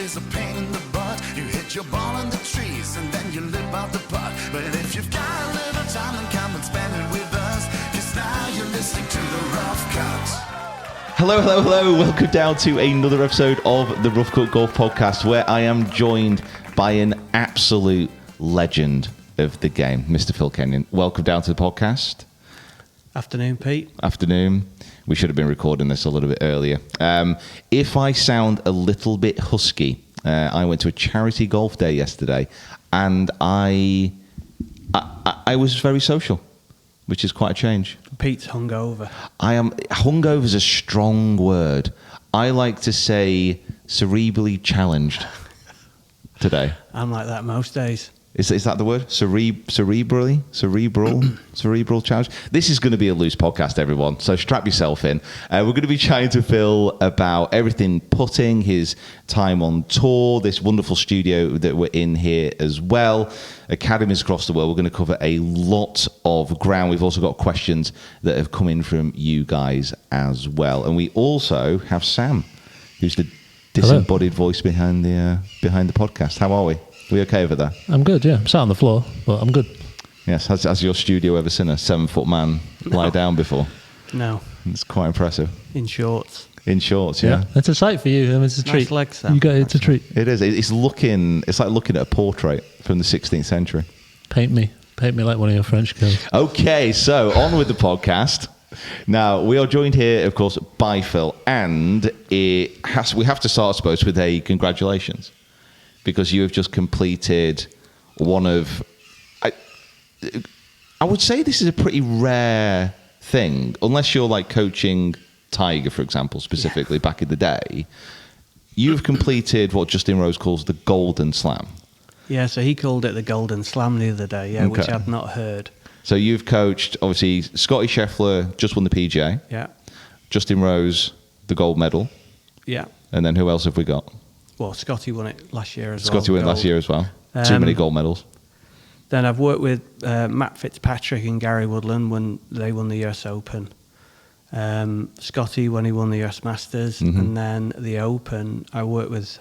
is a pain in the butt. You hit your ball in the trees and then you lip out the putt. But if you've got a little time, then come and spend it with us. 'Cause now you're listening to The Rough Cut. Hello. Welcome down to another episode of the Rough Cut Golf Podcast, where I am joined by an absolute legend of the game, Mr. Phil Kenyon. Welcome down to the podcast. Afternoon, Pete. Afternoon. We should have been recording this a little bit earlier. If I sound a little bit husky, I went to a charity golf day yesterday, and I was very social, which is quite a change. Pete's hungover. Hungover is a strong word. I like to say cerebrally challenged today. I'm like that most days. Is that the word? Cerebral challenge. This is going to be a loose podcast, everyone, so strap yourself in. We're going to be chatting to Phil about everything putting, his time on tour, this wonderful studio that we're in here as well, academies across the world. We're going to cover a lot of ground. We've also got questions that have come in from you guys as well. And we also have Sam, who's the disembodied voice behind the podcast. How are we? We okay over there? I'm good, yeah. I'm sat on the floor, but I'm good. Yes. Has your studio ever seen a 7-foot man lie down before? No. It's quite impressive. In shorts. In shorts, yeah. It's a sight for you. I mean, it's a treat. Nice legs, Sam. It's a treat. It is. It's like looking at a portrait from the 16th century. Paint me like one of your French girls. Okay, so on with the podcast. Now, we are joined here, of course, by Phil, and we have to start, I suppose, with a congratulations. Because you have just completed one of, I would say this is a pretty rare thing, unless you're like coaching Tiger, for example, specifically back in the day. You've completed what Justin Rose calls the Golden Slam. Yeah, so he called it the Golden Slam the other day, yeah, okay. Which I'd not heard. So you've coached, obviously, Scottie Scheffler just won the PGA. Yeah. Justin Rose, the gold medal. Yeah. And then who else have we got? Well, Scottie won it last year as well. Scottie won it last year as well. Too many gold medals. Then I've worked with Matt Fitzpatrick and Gary Woodland when they won the US Open. Scottie when he won the US Masters. Mm-hmm. And then the Open, I worked with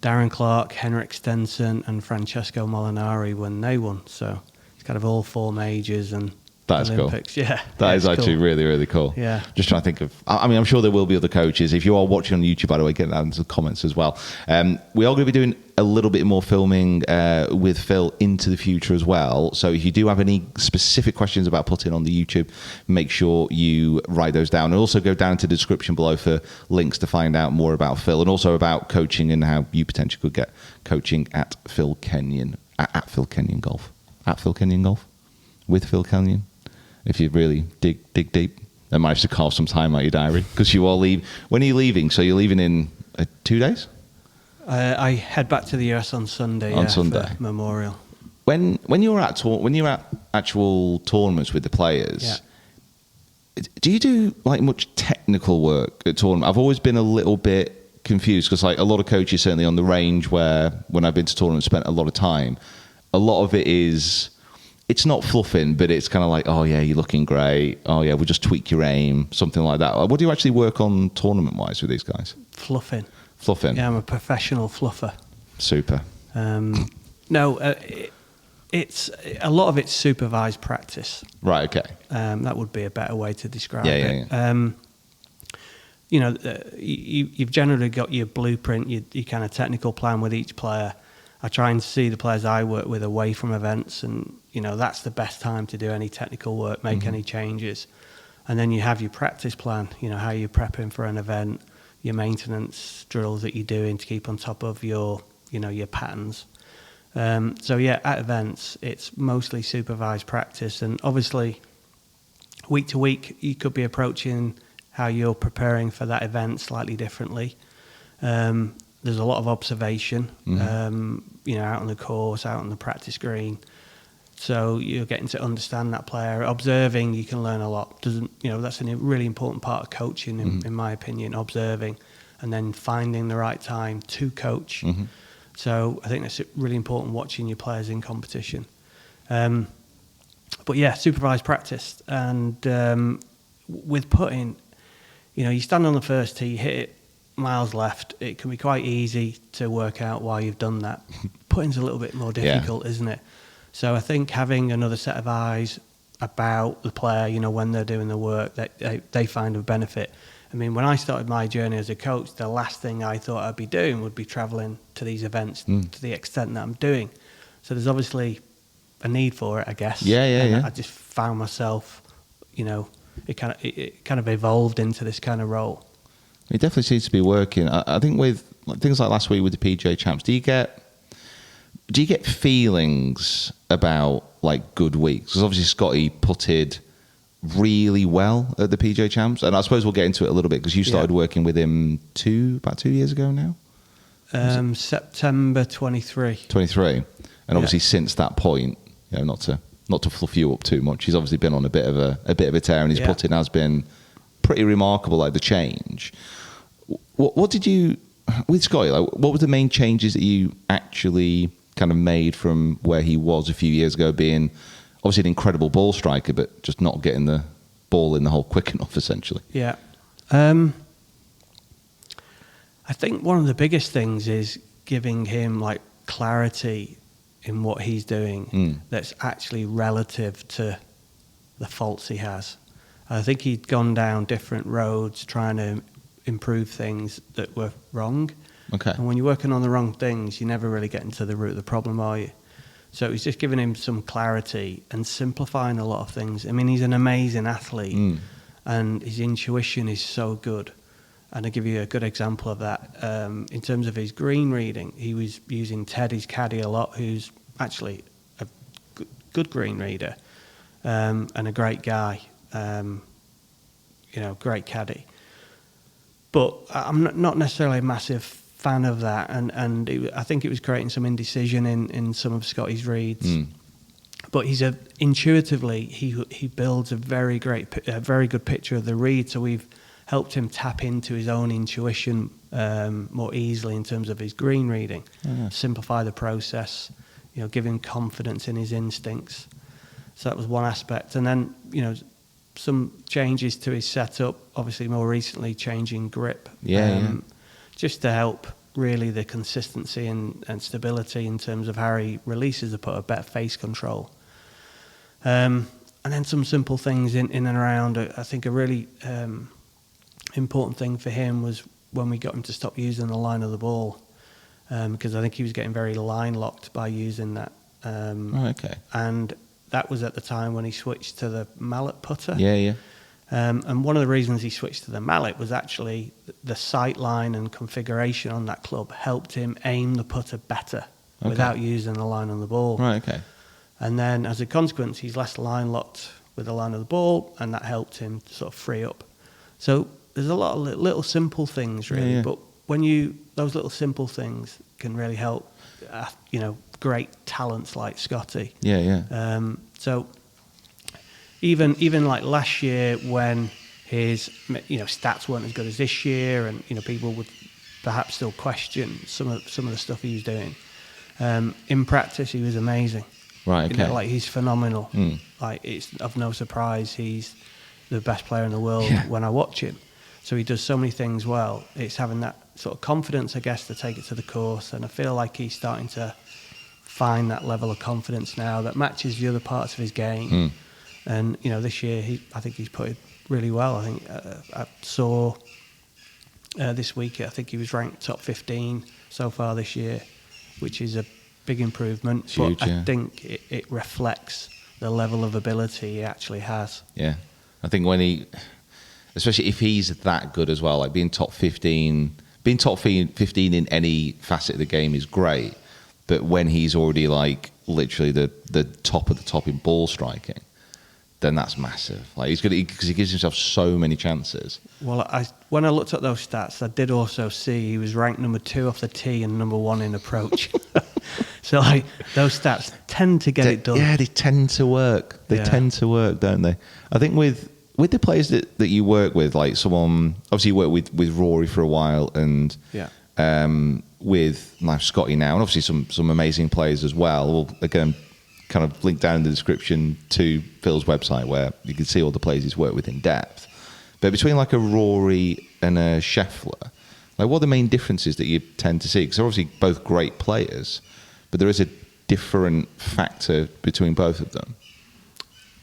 Darren Clarke, Henrik Stenson and Francesco Molinari when they won. So it's kind of all four majors and That's Olympics. Cool. Yeah. That is actually cool. Really, really cool. Yeah. Just trying to think of, I mean, I'm sure there will be other coaches. If you are watching on YouTube, by the way, get that into the comments as well. We are going to be doing a little bit more filming with Phil into the future as well. So if you do have any specific questions about putting on the YouTube, make sure you write those down. And also go down to the description below for links to find out more about Phil and also about coaching and how you potentially could get coaching at Phil Kenyon, at Phil Kenyon Golf. At Phil Kenyon Golf? With Phil Kenyon? If you really dig deep, and manage to carve some time out your diary because you all leave. When are you leaving? So you're leaving in 2 days? I head back to the US on Sunday. On Sunday, for Memorial. When you're at actual tournaments with the players, do you do like much technical work at tournament? I've always been a little bit confused because like a lot of coaches, certainly on the range, where when I've been to tournaments, spent a lot of time. A lot of it is. It's not fluffing, but it's kind of like, oh, yeah, you're looking great. Oh, yeah, we'll just tweak your aim, something like that. What do you actually work on tournament-wise with these guys? Fluffing. Yeah, I'm a professional fluffer. Super. It's a lot of it's supervised practice. Right, okay. That would be a better way to describe it. You've generally got your blueprint, your kind of technical plan with each player. I try and see the players I work with away from events, and that's the best time to do any technical work, make any changes. And then you have your practice plan, how you're prepping for an event, your maintenance drills that you're doing to keep on top of your patterns. At events, it's mostly supervised practice, and obviously week to week you could be approaching how you're preparing for that event slightly differently. There's a lot of observation, out on the course, out on the practice green. So you're getting to understand that player. Observing, you can learn a lot. That's a really important part of coaching, in my opinion. Observing, and then finding the right time to coach. Mm-hmm. So I think that's really important. Watching your players in competition. Supervised practice, and with putting, you stand on the first tee, hit it miles left, it can be quite easy to work out why you've done that. Putting's a little bit more difficult, isn't it? So I think having another set of eyes about the player, you know, when they're doing the work, that they find a benefit. I mean, when I started my journey as a coach, the last thing I thought I'd be doing would be travelling to these events to the extent that I'm doing. So there's obviously a need for it, I guess. And I just found myself, you know, it kind of evolved into this kind of role. It definitely seems to be working. I think with things like last week with the PGA Champs, do you get feelings about like good weeks? Because obviously Scottie putted really well at the PGA Champs, and I suppose we'll get into it a little bit because you started working with him about 2 years ago now. September 23. 23, and obviously since that point, you know, not to fluff you up too much, he's obviously been on a bit of a tear, and his putting has been pretty remarkable. Like the change. What did you with Scottie? Like, what were the main changes that you actually kind of made from where he was a few years ago, being obviously an incredible ball striker, but just not getting the ball in the hole quick enough, essentially? Yeah. I think one of the biggest things is giving him like clarity in what he's doing that's actually relative to the faults he has. I think he'd gone down different roads trying to improve things that were wrong. Okay. And when you're working on the wrong things, you never really get into the root of the problem, are you? So it was just giving him some clarity and simplifying a lot of things. I mean, he's an amazing athlete and his intuition is so good. And I'll give you a good example of that. In terms of his green reading, he was using Ted, his caddy, a lot, who's actually a good green reader and a great guy, you know, great caddy. But I'm not necessarily a massive fan of that, and I think it was creating some indecision in some of Scottie's reads. But he's intuitively he builds a very good picture of the read. So we've helped him tap into his own intuition more easily in terms of his green reading, simplify the process, you know, give him confidence in his instincts. So that was one aspect, and then, you know, some changes to his setup. Obviously, more recently, changing grip, just to help really the consistency and stability in terms of how he releases the putter, better face control. And then some simple things in and around. I think a really important thing for him was when we got him to stop using the line of the ball, because I think he was getting very line locked by using that. And that was at the time when he switched to the mallet putter. And one of the reasons he switched to the mallet was actually the sight line and configuration on that club helped him aim the putter better without using the line on the ball. And then as a consequence, he's less line locked with the line of the ball, and that helped him to sort of free up. So there's a lot of little simple things, really. But when those little simple things can really help, you know, great talents like Scottie. So even like last year when his, you know, stats weren't as good as this year, and, you know, people would perhaps still question some of the stuff he was doing. In practice, he was amazing. You know, like, he's phenomenal. Like, it's of no surprise he's the best player in the world when I watch him. So he does so many things well. It's having that sort of confidence, I guess, to take it to the course. And I feel like he's starting to find that level of confidence now that matches the other parts of his game. And, you know, this year, I think he's put it really well. I think I saw this week, I think he was ranked top 15 so far this year, which is a big improvement. Huge, but I think it reflects the level of ability he actually has. I think when especially if he's that good as well, like being top 15 in any facet of the game is great. But when he's already like literally the top of the top in ball striking, then that's massive. Like, he's good because he gives himself so many chances. Well, when I looked at those stats, I did also see he was ranked number 2 off the tee and number 1 in approach. So like, those stats tend to get it done. Yeah, they tend to work. They tend to work, don't they? I think with the players that you work with, like someone, obviously you work with Rory for a while, and with Scottie now, and obviously some amazing players as well. We'll again kind of link down in the description to Phil's website where you can see all the players he's worked with in depth. But between like a Rory and a Scheffler, Like, what are the main differences that you tend to see? Because they're obviously both great players, but there is a different factor between both of them.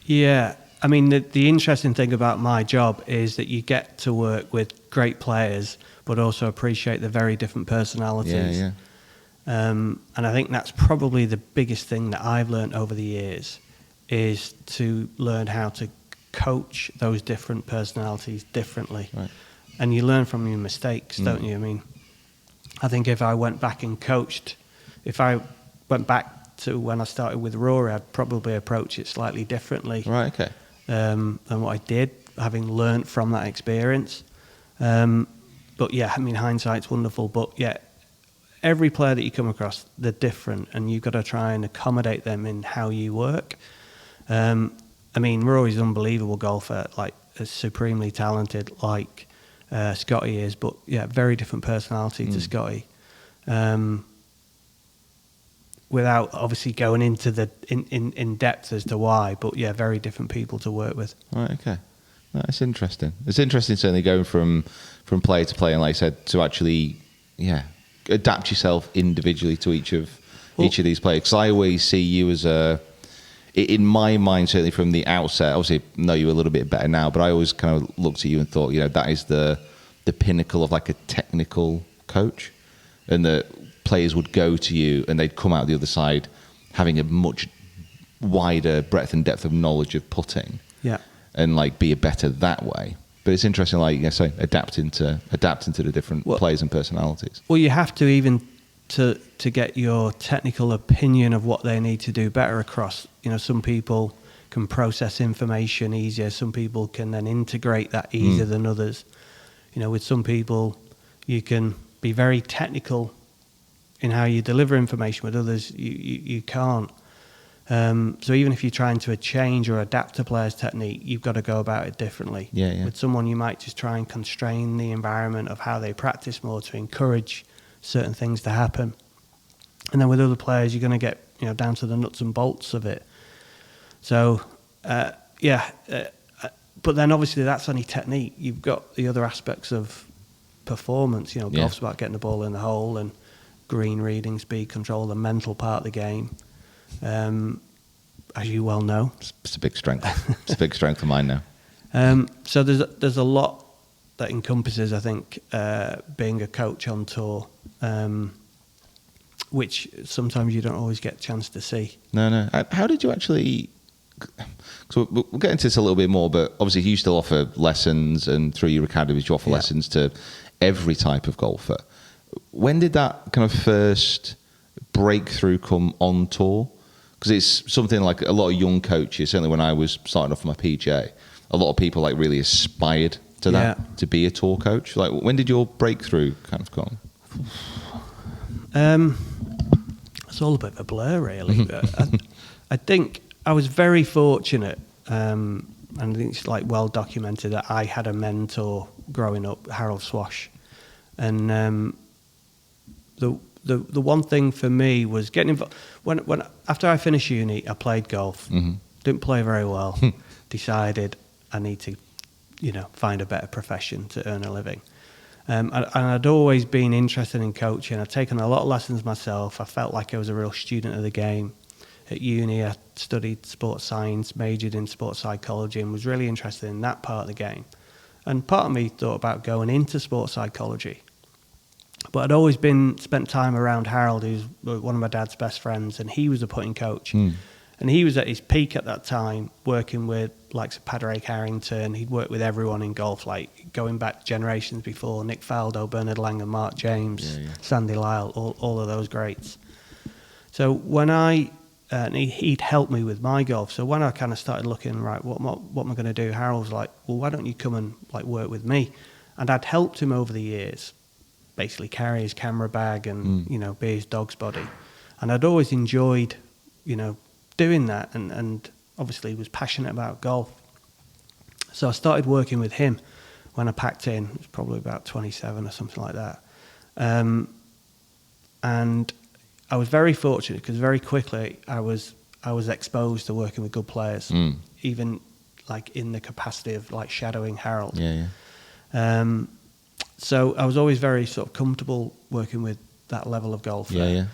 Yeah, I mean, the interesting thing about my job is that you get to work with great players, but also appreciate the very different personalities. Yeah. And I think that's probably the biggest thing that I've learned over the years, is to learn how to coach those different personalities differently. Right. And you learn from your mistakes, don't you? I mean, I think if I went back and coached, if I went back to when I started with Rory, I'd probably approach it slightly differently. Right, okay. Than what I did, having learnt from that experience. But yeah, I mean, hindsight's wonderful. But yeah, every player that you come across, they're different, and you've got to try and accommodate them in how you work. I mean, Rory's an unbelievable golfer, like supremely talented, like Scottie is. But yeah, very different personality to Scottie. Without obviously going into the in depth as to why, but yeah, very different people to work with. Right, okay. That's interesting. It's interesting certainly going from player to player, and like I said, to actually, adapt yourself individually to each of these players. Because I always see you as in my mind, certainly from the outset, obviously I know you a little bit better now, but I always kind of looked at you and thought, that is the pinnacle of like a technical coach, and that players would go to you and they'd come out the other side having a much wider breadth and depth of knowledge of putting, and like be better that way. But it's interesting, like so adapting to the different players and personalities. Well, you have to, even to get your technical opinion of what they need to do better across. Some people can process information easier. Some people can then integrate that easier than others. With some people, you can be very technical in how you deliver information. With others, you can't. So even if you're trying to change or adapt a player's technique, you've got to go about it differently. With someone, you might just try and constrain the environment of how they practice more to encourage certain things to happen. And then with other players, you're going to get down to the nuts and bolts of it. So but then obviously that's only technique. You've got the other aspects of performance. Golf's about getting the ball in the hole, and green reading, speed control, the mental part of the game. As you well know, it's a big strength. It's a big strength of mine now. So there's a lot that encompasses, I think, being a coach on tour, which sometimes you don't always get a chance to see. No. How did you actually? So we'll get into this a little bit more, but obviously you still offer lessons, and through your academies you offer lessons to every type of golfer. When did that kind of first breakthrough come on tour? Because it's something like a lot of young coaches, certainly when I was starting off my PJ, a lot of people like really aspired to that, to be a tour coach. Like, when did your breakthrough kind of come? It's all a bit of a blur, really. I think I was very fortunate, and I think it's like well documented, that I had a mentor growing up, Harold Swash, and the one thing for me was getting involved. When after I finished uni, I played golf. Didn't play very well. Decided I need to, find a better profession to earn a living. And I'd always been interested in coaching. I'd taken a lot of lessons myself. I felt like I was a real student of the game. At uni, I studied sports science, majored in sports psychology, and was really interested in that part of the game. And part of me thought about going into sports psychology. But I'd always spent time around Harold, who's one of my dad's best friends, and he was a putting coach. And he was at his peak at that time, working with likes of Padraig Harrington. He'd worked with everyone in golf, like going back generations before, Nick Faldo, Bernard Langer, Mark James, Sandy Lyle, all of those greats. So when he'd helped me with my golf. So when I kind of started looking, right, what am I going to do? Harold was like, well, why don't you come and like work with me? And I'd helped him over the years, basically carry his camera bag and, be his dog's body. And I'd always enjoyed, doing that, and obviously was passionate about golf. So I started working with him when I packed in. It was probably about 27 or something like that. And I was very fortunate because very quickly I was exposed to working with good players, even like in the capacity of like shadowing Harold. So I was always very sort of comfortable working with that level of golfer. Yeah.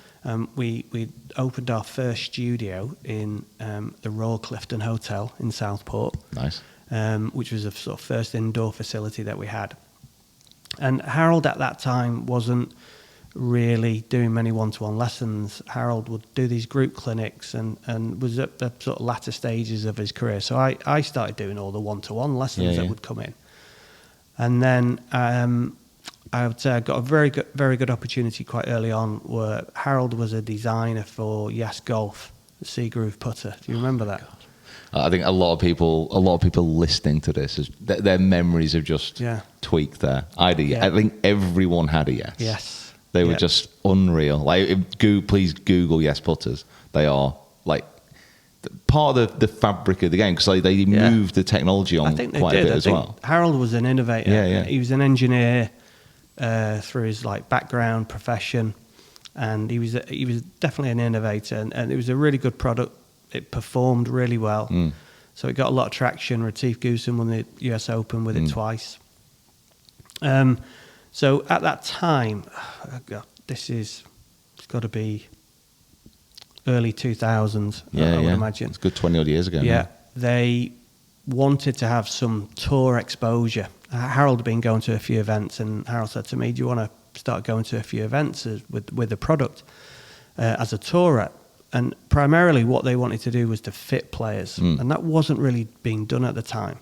We opened our first studio in the Royal Clifton Hotel in Southport. Nice. Which was a sort of first indoor facility that we had. And Harold at that time wasn't really doing many one-to-one lessons. Harold would do these group clinics and was at the sort of latter stages of his career. So I started doing all the one-to-one lessons that would come in. And then I would say I got a very good opportunity quite early on where Harold was a designer for Yes Golf, the Seagroove putter. Do you remember that? I think a lot of people listening to this, their memories have just tweaked there. I think everyone had a Yes. Yes. They were just unreal. Like, please Google Yes putters. They are like part of the fabric of the game because they moved the technology on quite a bit as well. Harold was an innovator. Yeah. He was an engineer through his background, profession, and he was definitely an innovator. And it was a really good product. It performed really well. So it got a lot of traction. Retief Goosen won the US Open with it twice. So at that time, it's got to be early 2000s, I would imagine. It's a good 20 odd years ago. Yeah, now. they wanted to have some tour exposure. Harold had been going to a few events, and Harold said to me, "Do you want to start going to a few events with the product as a tourer?" And primarily what they wanted to do was to fit players, and that wasn't really being done at the time.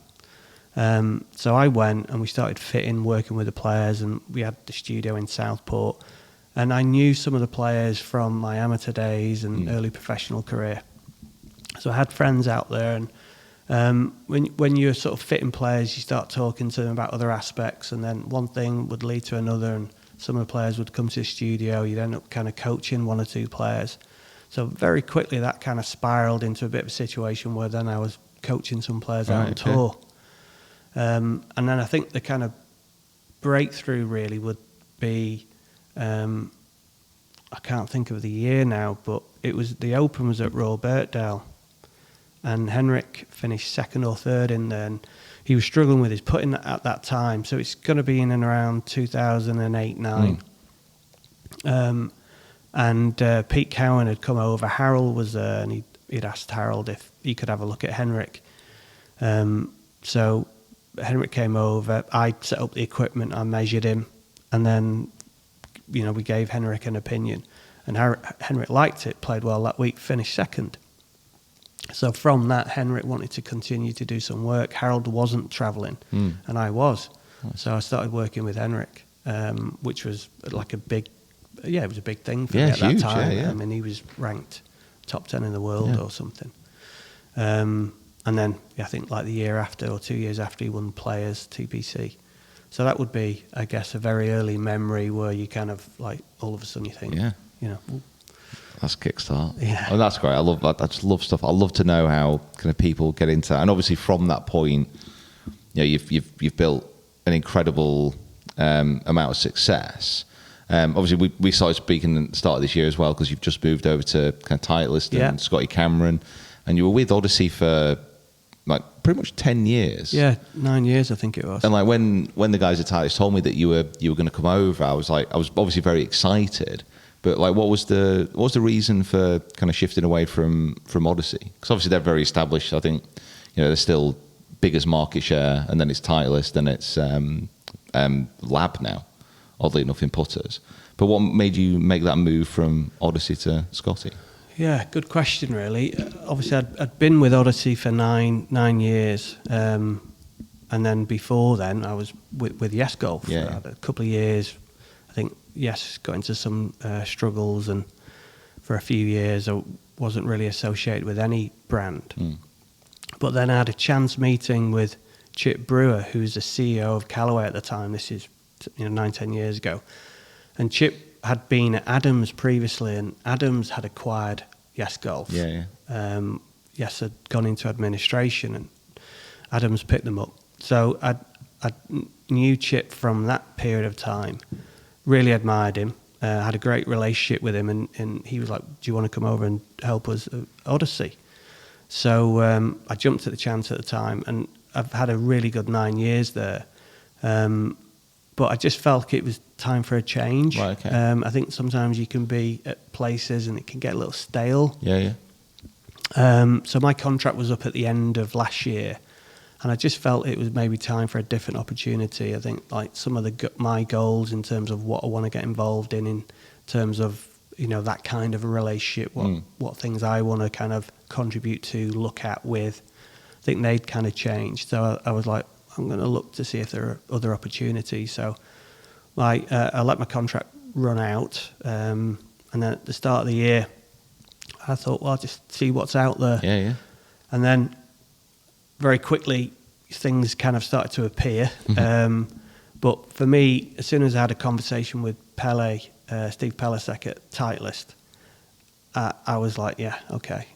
So I went and we started fitting, working with the players, and we had the studio in Southport. And I knew some of the players from my amateur days and early professional career. So I had friends out there, and when you're sort of fitting players, you start talking to them about other aspects, and then one thing would lead to another, and some of the players would come to the studio. You'd end up kind of coaching one or two players. So very quickly that kind of spiraled into a bit of a situation where then I was coaching some players out on tour. And then I think the kind of breakthrough really would be, I can't think of the year now, but the Open was at Royal Birkdale, and Henrik finished second or third in there, and he was struggling with his putting at that time. So it's going to be in and around 2008-9. And Pete Cowan had come over. Harold was there, and he'd asked Harold if he could have a look at Henrik. So Henrik came over. I set up the equipment. I measured him, and then we gave Henrik an opinion. And Henrik liked it. Played well that week. Finished second. So from that, Henrik wanted to continue to do some work. Harold wasn't travelling, and I was. So I started working with Henrik, which was like a big. Yeah, it was a big thing for me at that time. I mean, he was ranked top 10 in the world or something. And then I think like the year after or 2 years after, he won Players TPC. So that would be, I guess, a very early memory where you kind of like all of a sudden you think, that's kickstart. Yeah, and that's great. I love that. I just love stuff. I love to know how kind of people get into that. And obviously from that point, you've built an incredible amount of success. Obviously, we started speaking at the start of this year as well because you've just moved over to kind of Titleist and Scottie Cameron, and you were with Odyssey for like pretty much 10 years. Yeah, 9 years I think it was. And like when the guys at Titleist told me that you were going to come over, I was obviously very excited. But like, what was the reason for kind of shifting away from Odyssey? Because obviously they're very established. I think they're still biggest market share, and then it's Titleist, and it's L.A.B now. Oddly enough, in putters. But what made you make that move from Odyssey to Scottie? Yeah, good question, really. Obviously, I'd been with Odyssey for nine years. And then before then, I was with Yes Golf for a couple of years. I think Yes got into some struggles, and for a few years, I wasn't really associated with any brand. But then I had a chance meeting with Chip Brewer, who was the CEO of Callaway at the time. This is 9-10 years ago, and Chip had been at Adams previously, and Adams had acquired Yes Golf. Yes had gone into administration, and Adams picked them up. So I knew Chip from that period of time, really admired him, had a great relationship with him, and he was like, "Do you want to come over and help us at Odyssey?" So I jumped at the chance at the time, and I've had a really good 9 years there. but I just felt it was time for a change. Right, okay. I think sometimes you can be at places and it can get a little stale. Yeah. So my contract was up at the end of last year, and I just felt it was maybe time for a different opportunity. I think like some of my goals in terms of what I want to get involved in terms of, you know, that kind of a relationship, what things I want to kind of contribute to, look at with, I think they'd kind of changed. So I was like, I'm going to look to see if there are other opportunities. So like I let my contract run out, and then at the start of the year, I thought, well, I'll just see what's out there. Yeah. And then very quickly, things kind of started to appear. But for me, as soon as I had a conversation with Steve Pelisek at Titleist, I was like, yeah, okay,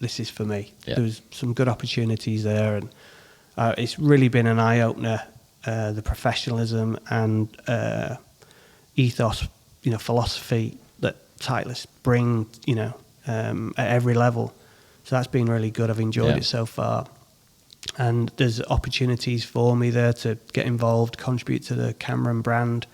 this is for me. Yeah. There was some good opportunities there, and it's really been an eye-opener, the professionalism and ethos, you know, philosophy that Titleist bring, you know, at every level. So that's been really good. I've enjoyed it so far. And there's opportunities for me there to get involved, contribute to the Cameron brand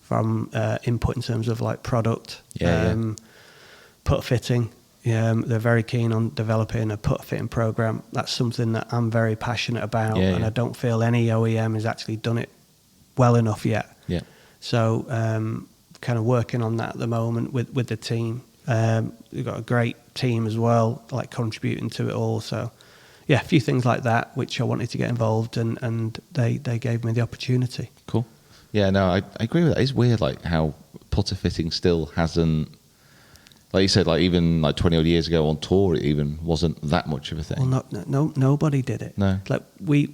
from input in terms of like product, putter fitting. They're very keen on developing a putter fitting program. That's something that I'm very passionate about, and I don't feel any OEM has actually done it well enough yet. Yeah. So kind of working on that at the moment with the team. We've got a great team as well, like contributing to it all. So yeah, a few things like that which I wanted to get involved in, and they gave me the opportunity. Cool. Yeah, no, I agree with that. It's weird like how putter fitting still hasn't, like you said, like even like 20 odd years ago on tour, it even wasn't that much of a thing. Well, no, nobody did it. No. Like we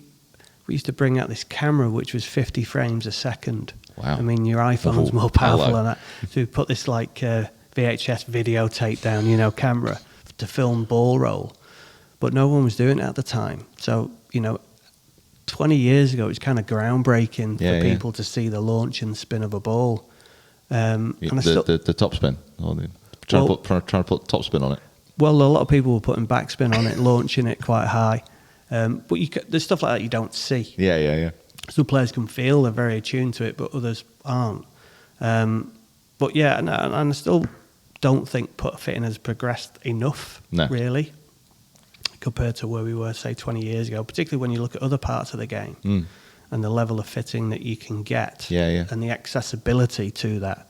used to bring out this camera which was 50 frames a second. Wow. I mean, your iPhone's more powerful hello. than that. So we put this like VHS videotape down, you know, camera to film ball roll, but no one was doing it at the time. So, you know, 20 years ago, it was kind of groundbreaking for people to see the launch and spin of a ball. And the top spin, or trying to put top spin on it. Well, a lot of people were putting backspin on it, launching it quite high. But there's stuff like that you don't see. Yeah. Some players can feel they're very attuned to it, but others aren't. But yeah, and I still don't think putter fitting has progressed enough, really, compared to where we were, say, 20 years ago, particularly when you look at other parts of the game and the level of fitting that you can get and the accessibility to that.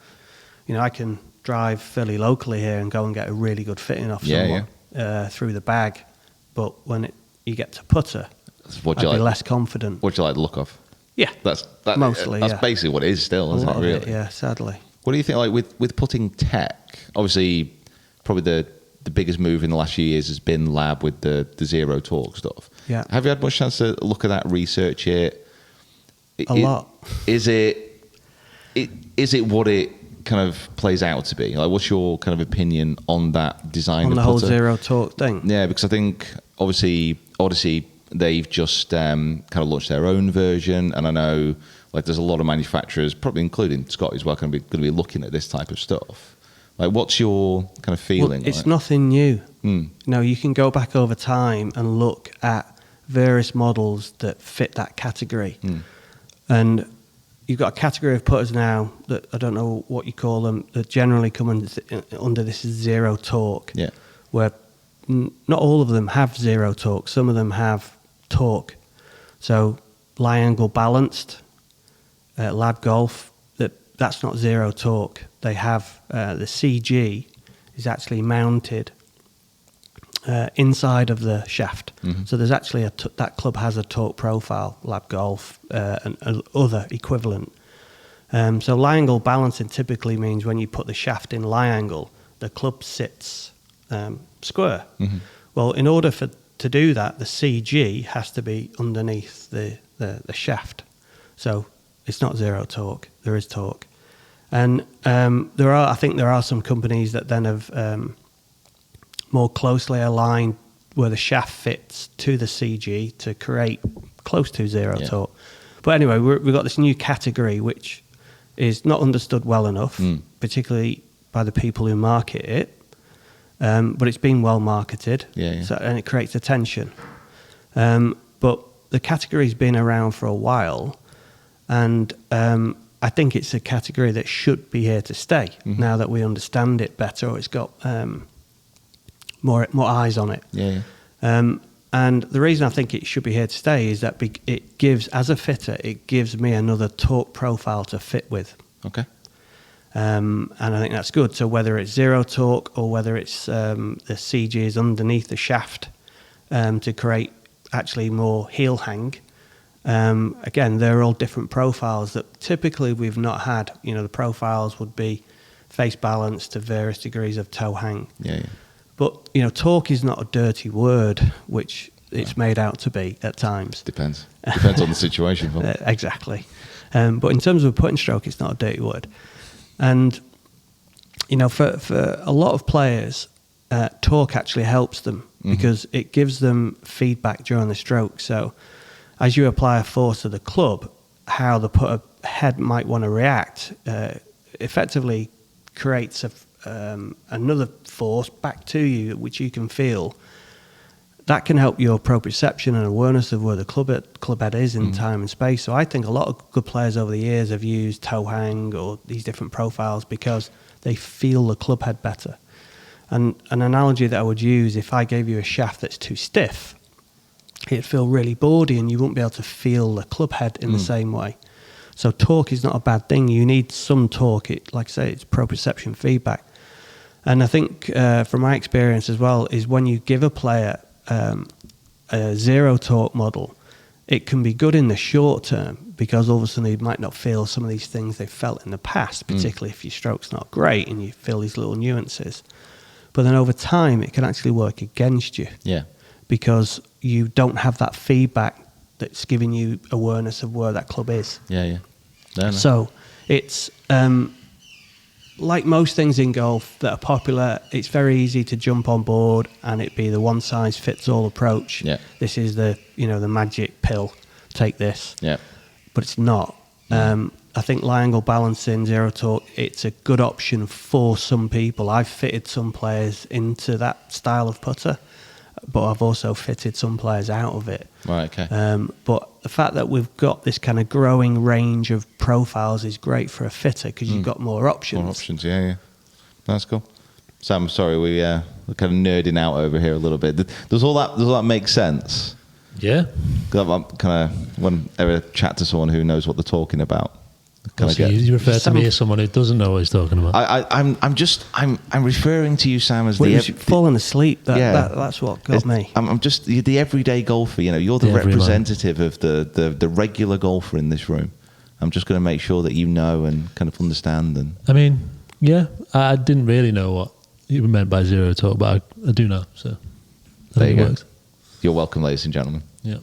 You know, I can drive fairly locally here and go and get a really good fitting off someone through the bag, but when you get to putter, I'd be less confident. What do you like the look of? Yeah, that's mostly. That's basically what it is still, isn't it? Really? Yeah, sadly. What do you think? Like with putting tech, obviously, probably the biggest move in the last few years has been L.A.B with the zero torque stuff. Yeah. Have you had much chance to look at that, research it? A lot. Is it what it kind of plays out to be? Like, what's your kind of opinion on that design? On the whole zero torque thing. Yeah, because I think obviously Odyssey, they've just kind of launched their own version, and I know like there's a lot of manufacturers, probably including Scottie as well, going to be looking at this type of stuff. Like, what's your kind of feeling? Well, it's nothing new. No, you can go back over time and look at various models that fit that category. And you've got a category of putters now that I don't know what you call them, that generally come under this zero torque. Yeah. Where not all of them have zero torque. Some of them have torque. So lie angle balanced, L.A.B golf, that's not zero torque. They have the CG is actually mounted inside of the shaft. So there's actually that club has a torque profile, L.A.B golf and other equivalent. So lie angle balancing typically means when you put the shaft in lie angle, the club sits square. Well, in order to do that, the CG has to be underneath the shaft. So it's not zero torque. There is torque. And I think there are some companies that then have more closely aligned where the shaft fits to the CG to create close to zero torque. But anyway, we've got this new category which is not understood well enough, particularly by the people who market it. But it's been well marketed, so, and it creates attention. But the category's been around for a while, And I think it's a category that should be here to stay now that we understand it better, or it's got more eyes on it. Yeah. And the reason I think it should be here to stay is that it gives, as a fitter, it gives me another torque profile to fit with. Okay. And I think that's good. So whether it's zero torque or whether it's the CG is underneath the shaft to create actually more heel hang, again, they're all different profiles that typically we've not had. The profiles would be face balance to various degrees of toe hang. Yeah. But, torque is not a dirty word, which it's made out to be at times. Depends on the situation. Exactly. But in terms of a putting stroke, it's not a dirty word. And, for a lot of players, torque actually helps them because it gives them feedback during the stroke. So as you apply a force to the club, how the putter head might want to react effectively creates another force back to you, which you can feel. That can help your proprioception and awareness of where the club head is in time and space. So I think a lot of good players over the years have used toe hang or these different profiles because they feel the club head better. And an analogy that I would use, if I gave you a shaft that's too stiff, it'd feel really boardy and you wouldn't be able to feel the club head in the same way. So torque is not a bad thing. You need some torque. Like I say, it's proprioception feedback. And I think from my experience as well is when you give a player a zero torque model, it can be good in the short term because all of a sudden they might not feel some of these things they've felt in the past, particularly if your stroke's not great and you feel these little nuances. But then over time, it can actually work against you. Yeah. Because you don't have that feedback that's giving you awareness of where that club is. Yeah. No. So it's like most things in golf that are popular, it's very easy to jump on board and it be the one size fits all approach. Yeah. This is the the magic pill. Take this. Yeah. But it's not. I think lie angle balancing, zero torque, it's a good option for some people. I've fitted some players into that style of putter, but I've also fitted some players out of it. Right, okay. But the fact that we've got this kind of growing range of profiles is great for a fitter because you've got more options. More options, yeah. That's cool. Sam, sorry, we're kind of nerding out over here a little bit. Does all that make sense? Yeah. I'm kind of, whenever I chat to someone who knows what they're talking about, You refer to me as someone who doesn't know what he's talking about. I'm referring to you, Sam, as falling asleep. That's what got me. I'm just the everyday golfer. You're the representative of the regular golfer in this room. I'm just going to make sure that you know and kind of understand. And I mean, yeah, I didn't really know what you meant by zero talk, but I do know. So there you go. Works. You're welcome, ladies and gentlemen. Yeah.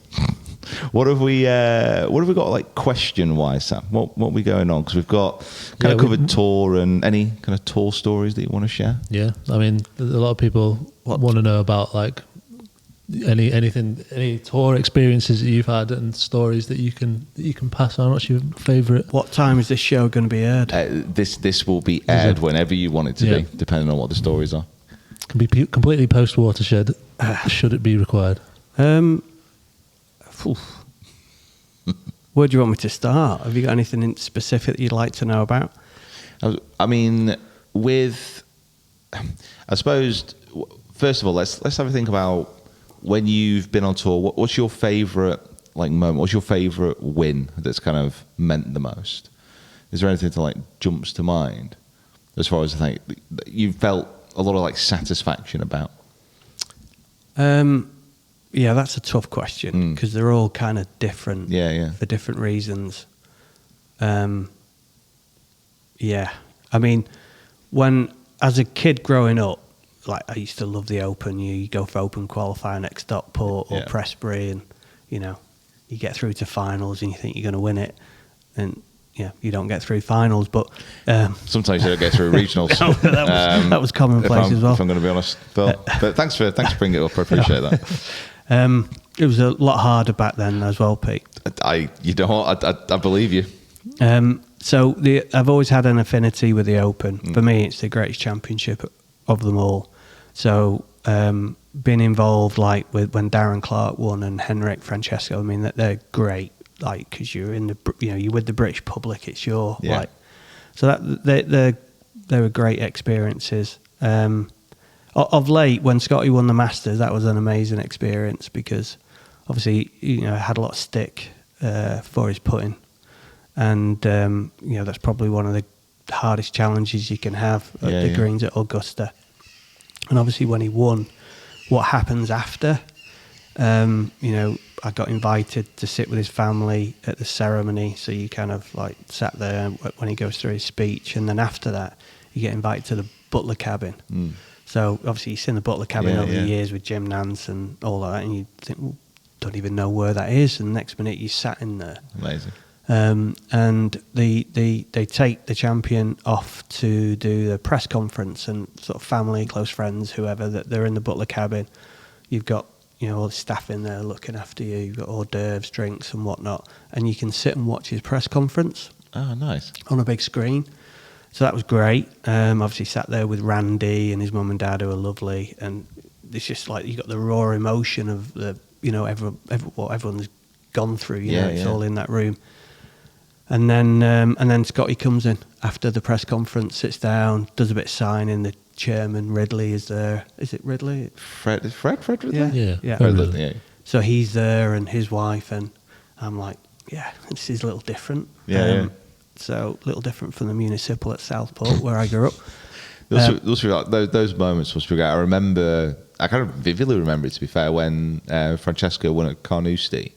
What have we got like question wise, Sam? What are we going on? Because we've got kind of covered tour and any kind of tour stories that you want to share. Yeah, I mean, a lot of people want to know about like any tour experiences that you've had and stories that you can pass on. What's your favourite? What time is this show going to be aired? This will be aired whenever you want it to be, depending on what the stories are. Can be completely post watershed. Should it be required? Where do you want me to start? Have you got anything in specific that you'd like to know about? I mean, I suppose, first of all, let's have a think about when you've been on tour. What's your favourite moment? What's your favourite win that's kind of meant the most? Is there anything that jumps to mind as far as I think you felt a lot of satisfaction about? Yeah, that's a tough question because they're all kind of different. For different reasons. Yeah, I mean, as a kid growing up, I used to love the Open. You go for Open qualifier at Stockport or Prestbury, and you get through to finals and you think you're going to win it, and you don't get through finals, but sometimes you don't get through regionals. that was commonplace as well. If I'm going to be honest, Phil. But thanks for bringing it up. I appreciate that. It was a lot harder back then as well, Pete. I believe you. So I've always had an affinity with the Open. For me, it's the greatest championship of them all. So being involved with when Darren Clark won and Henrik Francesco, I mean, they're great like because you're in the you're with the British public. It's your Yeah. like so that they were great experiences. Of late, when Scottie won the Masters, that was an amazing experience because obviously had a lot of stick for his putting, and that's probably one of the hardest challenges you can have at the greens at Augusta. And obviously when he won, what happens after? I got invited to sit with his family at the ceremony, so you kind of like sat there when he goes through his speech, and then after that you get invited to the butler cabin. So obviously you've seen the butler cabin over the years with Jim Nance and all that, and you think, well, don't even know where that is, and the next minute you sat in there. Amazing. And they take the champion off to do the press conference, and sort of family, close friends, whoever, that they're in the butler cabin. You've got all the staff in there looking after you. You've got hors d'oeuvres, drinks and whatnot, and you can sit and watch his press conference. Oh, nice. On a big screen. So that was great. Obviously sat there with Randy and his mum and dad, who are lovely, and it's just like you got the raw emotion of the what everyone's gone through. It's all in that room. And then Scottie comes in after the press conference, sits down, does a bit of signing. The chairman, Ridley, is there. Is it Ridley? Fred Ridley? Yeah. Very good. So he's there and his wife, and I'm like, this is a little different. So a little different from the municipal at Southport where I grew up. Those moments must be great. I kind of vividly remember it, to be fair, when Francesco won at Carnoustie,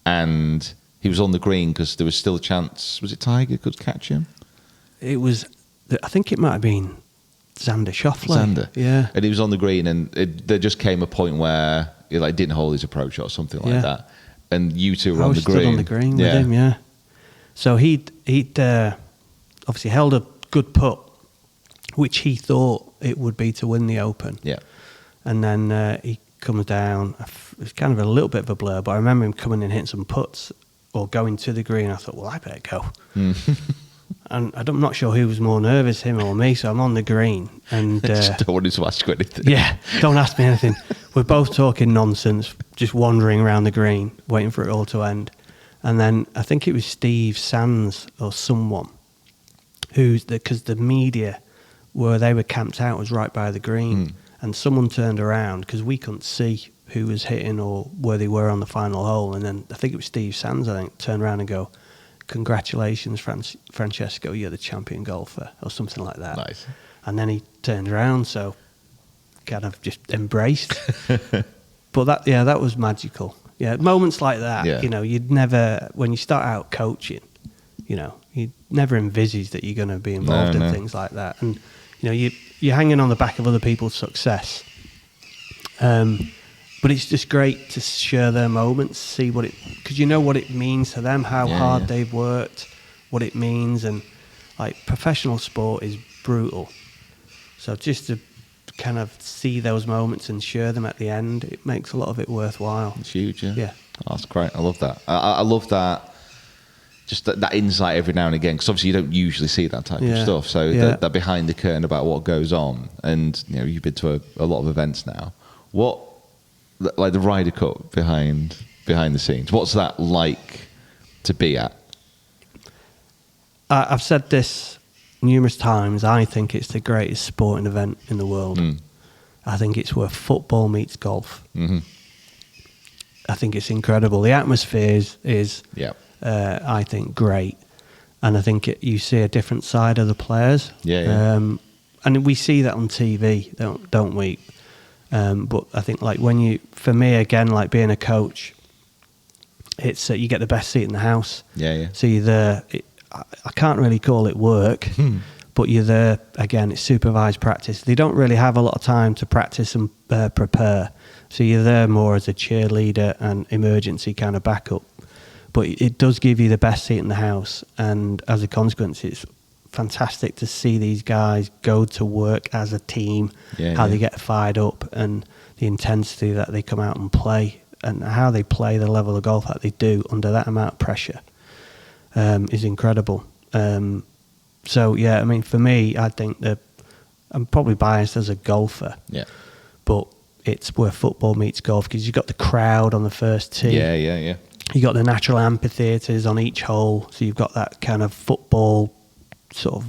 and he was on the green because there was still a chance. Was it Tiger could catch him? It was, I think it might have been Xander Scheffler. Yeah. And he was on the green, and there just came a point where he didn't hold his approach or something like that. And you two were on the green. I was stood on the green with him, yeah. So he'd obviously held a good putt, which he thought it would be to win the Open. Yeah. And then he comes down. It's kind of a little bit of a blur, but I remember him coming and hitting some putts or going to the green. I thought, well, I better go. And I'm not sure who was more nervous, him or me. So I'm on the green, and just don't want to ask you anything. Yeah, don't ask me anything. We're both talking nonsense, just wandering around the green, waiting for it all to end. And then I think it was Steve Sands or someone because the media where they were camped out was right by the green, and someone turned around because we couldn't see who was hitting or where they were on the final hole, and then I think it was Steve Sands, turned around and go, "Congratulations, Francesco, you're the champion golfer," or something like that. Nice. And then he turned around, so kind of just embraced. But that was magical. Yeah, moments like that, you'd never, when you start out coaching, you'd never envisage that you're going to be involved in things like that. And, you're hanging on the back of other people's success. But it's just great to share their moments, see because you know what it means to them, how hard they've worked, what it means. And professional sport is brutal. So just to kind of see those moments and share them at the end, it makes a lot of it worthwhile. It's huge, yeah. Yeah. Oh, that's great. I love that. I love that, just that insight every now and again, because obviously you don't usually see that type of stuff. So that behind the curtain about what goes on, and you've been to a lot of events now. What, like the Ryder Cup behind the scenes, what's that like to be at? I've said this numerous times. I think it's the greatest sporting event in the world. I think it's where football meets golf. I think it's incredible. The atmosphere is I think, great. And I think you see a different side of the players. And we see that on TV, don't we? But I think for me, again, being a coach, it's you get the best seat in the house. So you're there. I can't really call it work, but you're there, again, it's supervised practice. They don't really have a lot of time to practice and prepare. So you're there more as a cheerleader and emergency kind of backup. But it does give you the best seat in the house. And as a consequence, it's fantastic to see these guys go to work as a team, how they get fired up and the intensity that they come out and play and how they play the level of golf that they do under that amount of pressure is incredible. So, yeah, I mean, for me, I think that I'm probably biased as a golfer, but it's where football meets golf because you've got the crowd on the first tee. You got the natural amphitheatres on each hole, so you've got that kind of football sort of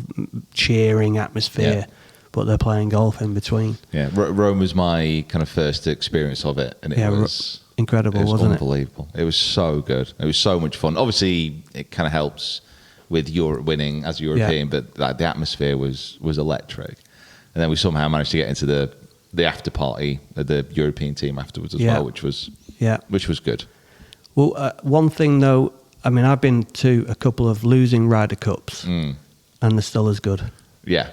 cheering atmosphere, but they're playing golf in between. Yeah, Rome was my kind of first experience of it, and it was incredible, wasn't it? Unbelievable. It was so good. It was so much fun. Obviously, it kind of helps with Europe winning as a European, but like, the atmosphere was electric. And then we somehow managed to get into the after party of the European team afterwards as well, which was good. Well, one thing though, I mean, I've been to a couple of losing Ryder Cups, and they're still as good. Yeah.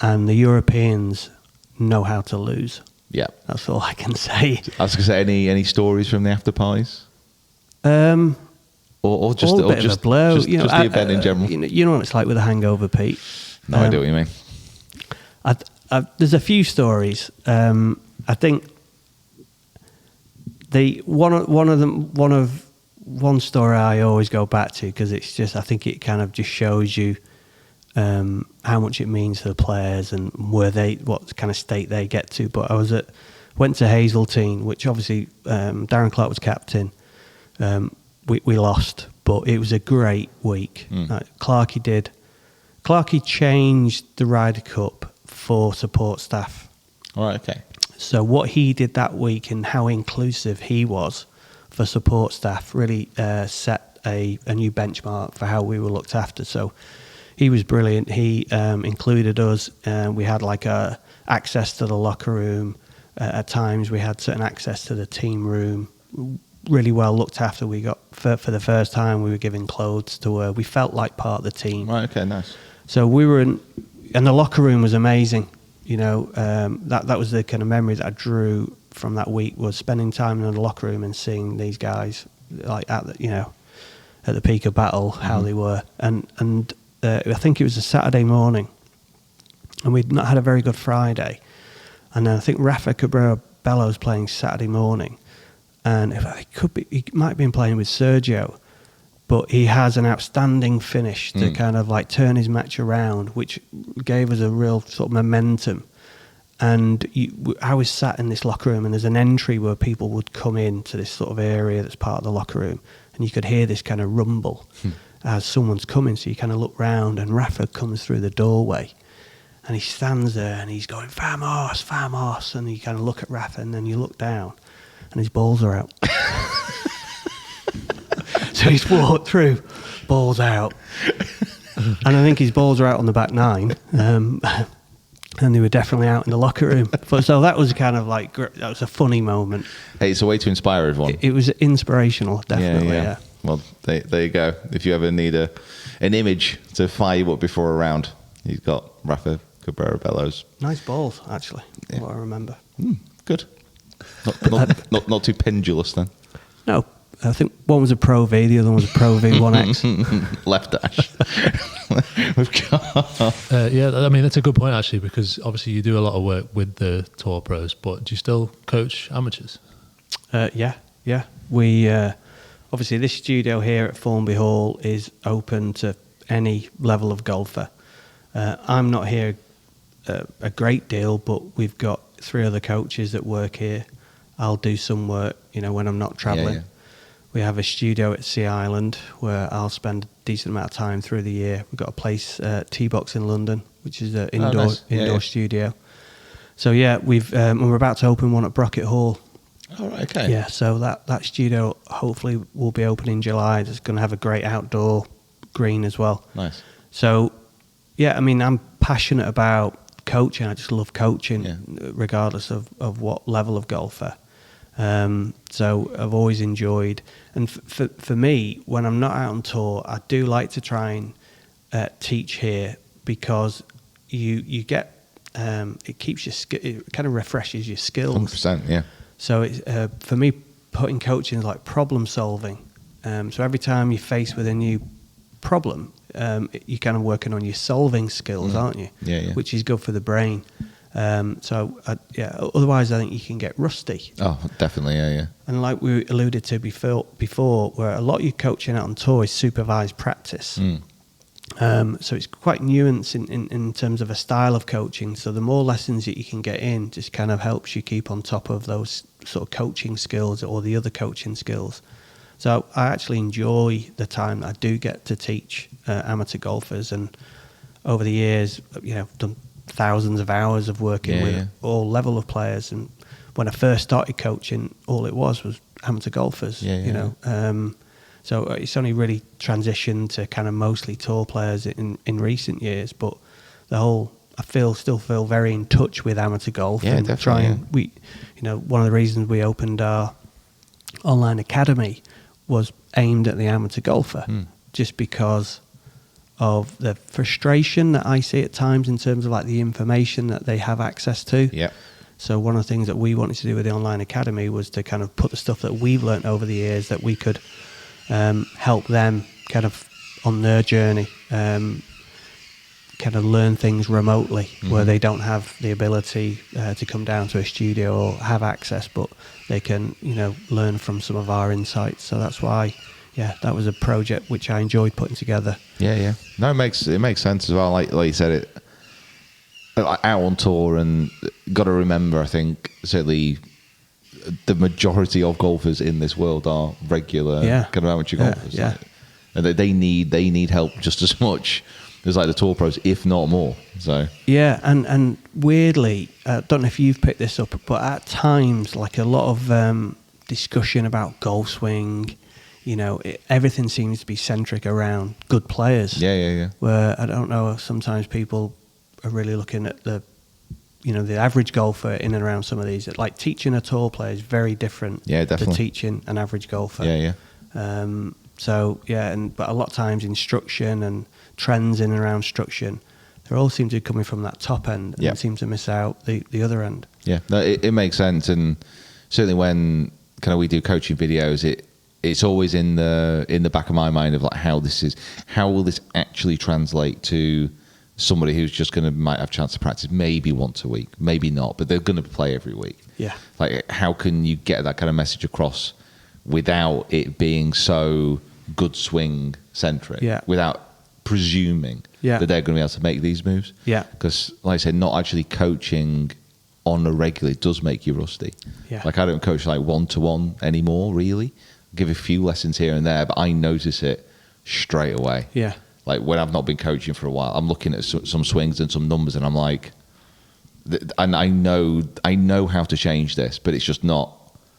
And the Europeans know how to lose. Yeah. That's all I can say. I was going to say, any stories from the after parties? Or just all a bit of a blow. Just the event in general. You know what it's like with a hangover, Pete. No idea what you mean. There's a few stories. I think one story I always go back to, because it's just, I think it kind of just shows you how much it means to the players and what kind of state they get to. But I went to Hazeltine, which obviously Darren Clark was captain. We lost, but it was a great week. Clarkie changed the Ryder Cup for support staff. All right, okay. So what he did that week and how inclusive he was for support staff really set a new benchmark for how we were looked after. So he was brilliant. He included us. We had access to the locker room. At times we had certain access to the team room. Really well looked after. We got, for the first time, we were given clothes to wear. We felt like part of the team. Right, okay, nice. So we were and the locker room was amazing. You know, that was the kind of memory that I drew from that week, was spending time in the locker room and seeing these guys at the peak of battle, how they were. And I think it was a Saturday morning, and we'd not had a very good Friday. And then I think Rafa Cabrera-Bello was playing Saturday morning, and he might have been playing with Sergio, but he has an outstanding finish to kind of turn his match around, which gave us a real sort of momentum. And I was sat in this locker room, and there's an entry where people would come into this sort of area that's part of the locker room, and you could hear this kind of rumble as someone's coming. So you kind of look round, and Rafa comes through the doorway, and he stands there, and he's going, "Vamos, vamos," and you kind of look at Rafa, and then you look down, and his balls are out. So he's walked through, balls out. And I think his balls are out on the back nine. And they were definitely out in the locker room. So that was kind of that was a funny moment. Hey, it's a way to inspire everyone. It was inspirational, definitely, yeah. Well, there you go. If you ever need an image to fire you up before a round, you've got Rafa Cabrera-Bello's. Nice balls, actually, what I remember. Good. Not too pendulous then. No. I think one was a Pro V, the other one was a Pro V1X. Left dash. We've got. I mean, that's a good point, actually, because obviously you do a lot of work with the tour pros, but do you still coach amateurs? Yeah. We obviously, this studio here at Formby Hall is open to any level of golfer. I'm not here a great deal, but we've got 3 other coaches that work here. I'll do some work, when I'm not travelling. Yeah. We have a studio at Sea Island where I'll spend a decent amount of time through the year. We've got a place, T-Box in London, which is an indoor studio. So we're about to open one at Brocket Hall. All right, okay. Yeah, so that studio hopefully will be open in July. It's going to have a great outdoor green as well. Nice. So, I mean, I'm passionate about coaching. I just love coaching, regardless of what level of golfer. So I've always enjoyed, and for me, when I'm not out on tour, I do like to try and teach here, because you get it keeps it kind of refreshes your skills. 100%, yeah. So it's, for me, putting coaching is like problem solving. So every time you're faced with a new problem, you're kind of working on your solving skills, aren't you? Yeah. Which is good for the brain. Otherwise I think you can get rusty. Oh, definitely, yeah. And like we alluded to before, where a lot of your coaching out on tour is supervised practice. So it's quite nuanced in terms of a style of coaching. So the more lessons that you can get in just kind of helps you keep on top of those sort of coaching skills or the other coaching skills. So I actually enjoy the time that I do get to teach amateur golfers, and over the years, I've done thousands of hours of working with all level of players. And when I first started coaching, all it was amateur golfers. So it's only really transitioned to kind of mostly tour players in recent years. But I still feel very in touch with amateur golf. Yeah, and definitely. One of the reasons we opened our online academy was aimed at the amateur golfer, just because of the frustration that I see at times in terms of like the information that they have access to. Yeah. So one of the things that we wanted to do with the online academy was to kind of put the stuff that we've learnt over the years that we could help them kind of on their journey, kind of learn things remotely where they don't have the ability to come down to a studio or have access, but they can, learn from some of our insights. So that's why, that was a project which I enjoyed putting together. Yeah. No, it makes sense as well. Like you said, it out on tour, and got to remember, I think certainly the majority of golfers in this world are regular kind of amateur golfers. Yeah. And they need help just as much as like the tour pros, if not more. So and weirdly, I don't know if you've picked this up, but at times, like a lot of discussion about golf swing, everything seems to be centric around good players. Yeah. Where I don't know, sometimes people are really looking at the average golfer in and around some of these. Like teaching a tour player is very different to teaching an average golfer. Yeah. But a lot of times instruction and trends in and around instruction, they all seem to be coming from that top end and seem to miss out the other end. Yeah, no, it makes sense. And certainly when kind of we do coaching videos, it's always in the back of my mind of like how will this actually translate to somebody who's just might have a chance to practice maybe once a week, maybe not, but they're going to play every week. Yeah. Like how can you get that kind of message across without it being so good swing centric? Yeah. Without presuming that they're going to be able to make these moves. Yeah. Because like I said, not actually coaching on a regular does make you rusty. Yeah. Like I don't coach like one-to-one anymore, really. Give a few lessons here and there, but I notice it straight away. Yeah. Like when I've not been coaching for a while, I'm looking at some swings and some numbers, and I'm like, and I know how to change this, but it's just not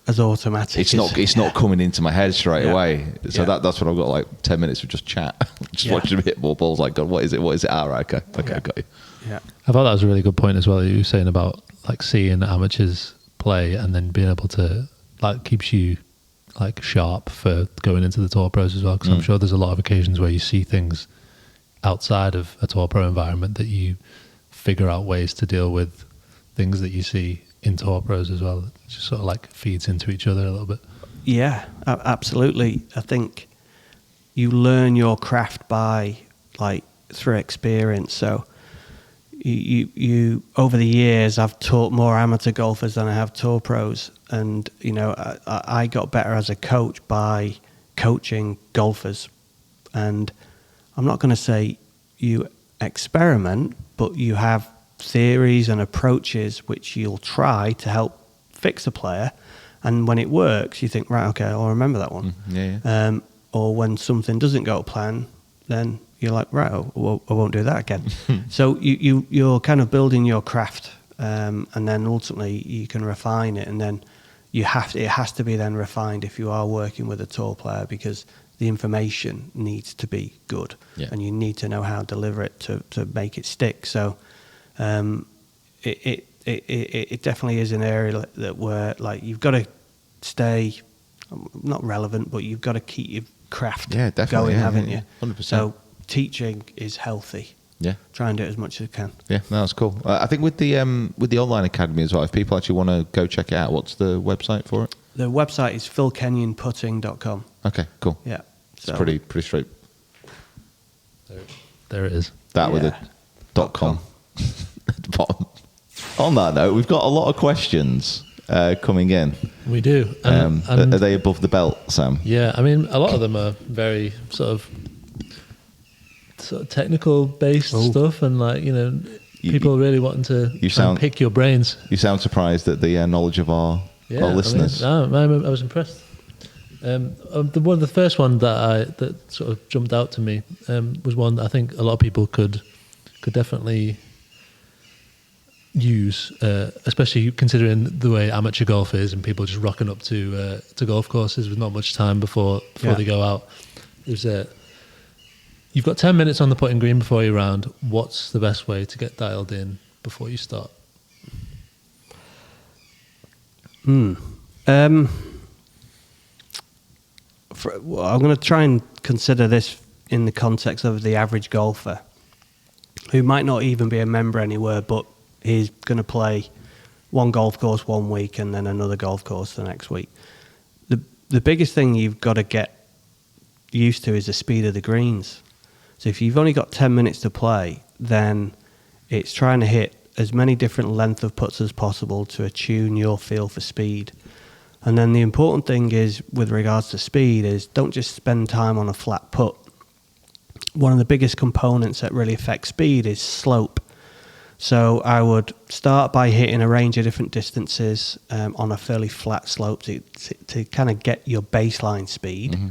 as automatic. It's not coming into my head straight away. So that's what I've got, like 10 minutes of just chat, just watching a bit more balls. Like, God, what is it? All right, okay, I got you. Yeah, I thought that was a really good point as well. You were saying about like seeing amateurs play and then being able to like keeps you like sharp for going into the tour pros as well. Because I'm sure there's a lot of occasions where you see things outside of a tour pro environment that you figure out ways to deal with things that you see in tour pros as well. It just sort of like feeds into each other a little bit. Yeah, absolutely. I think you learn your craft by like through experience. So you over the years, I've taught more amateur golfers than I have tour pros, and I got better as a coach by coaching golfers. And I'm not going to say you experiment, but you have theories and approaches which you'll try to help fix a player, and when it works, you think, right, okay, I'll remember that one. Or when something doesn't go to plan, then you're like, right, I won't do that again. So you're kind of building your craft, and then ultimately you can refine it, and then it has to be then refined if you are working with a tour player, because the information needs to be good, and you need to know how to deliver it to make it stick. So it definitely is an area that where like you've got to stay not relevant, but you've got to keep your craft going, haven't you? 100%. So teaching is healthy. Yeah, try and do it as much as you can. Yeah, no, that's cool. I think with the online academy as well, if people actually want to go check it out, what's the website for it? The website is philkenyonputting.com. Okay, cool. Yeah, so it's pretty straight. There it is. That with a .com at the bottom. On that note, we've got a lot of questions coming in. We do. And are they above the belt, Sam? Yeah, I mean, a lot of them are very sort of technical based stuff, and like people really wanting to pick your brains. You sound surprised at the knowledge of our listeners. I was impressed. The first one that sort of jumped out to me was one that I think a lot of people could definitely use, especially considering the way amateur golf is and people just rocking up to golf courses with not much time before they go out. You've got 10 minutes on the putting green before your round. What's the best way to get dialed in before you start? I'm going to try and consider this in the context of the average golfer who might not even be a member anywhere, but he's going to play one golf course one week and then another golf course the next week. The biggest thing you've got to get used to is the speed of the greens. So if you've only got 10 minutes to play, then it's trying to hit as many different length of putts as possible to attune your feel for speed. And then the important thing is, with regards to speed, is don't just spend time on a flat putt. One of the biggest components that really affects speed is slope. So I would start by hitting a range of different distances on a fairly flat slope to kind of get your baseline speed. Mm-hmm.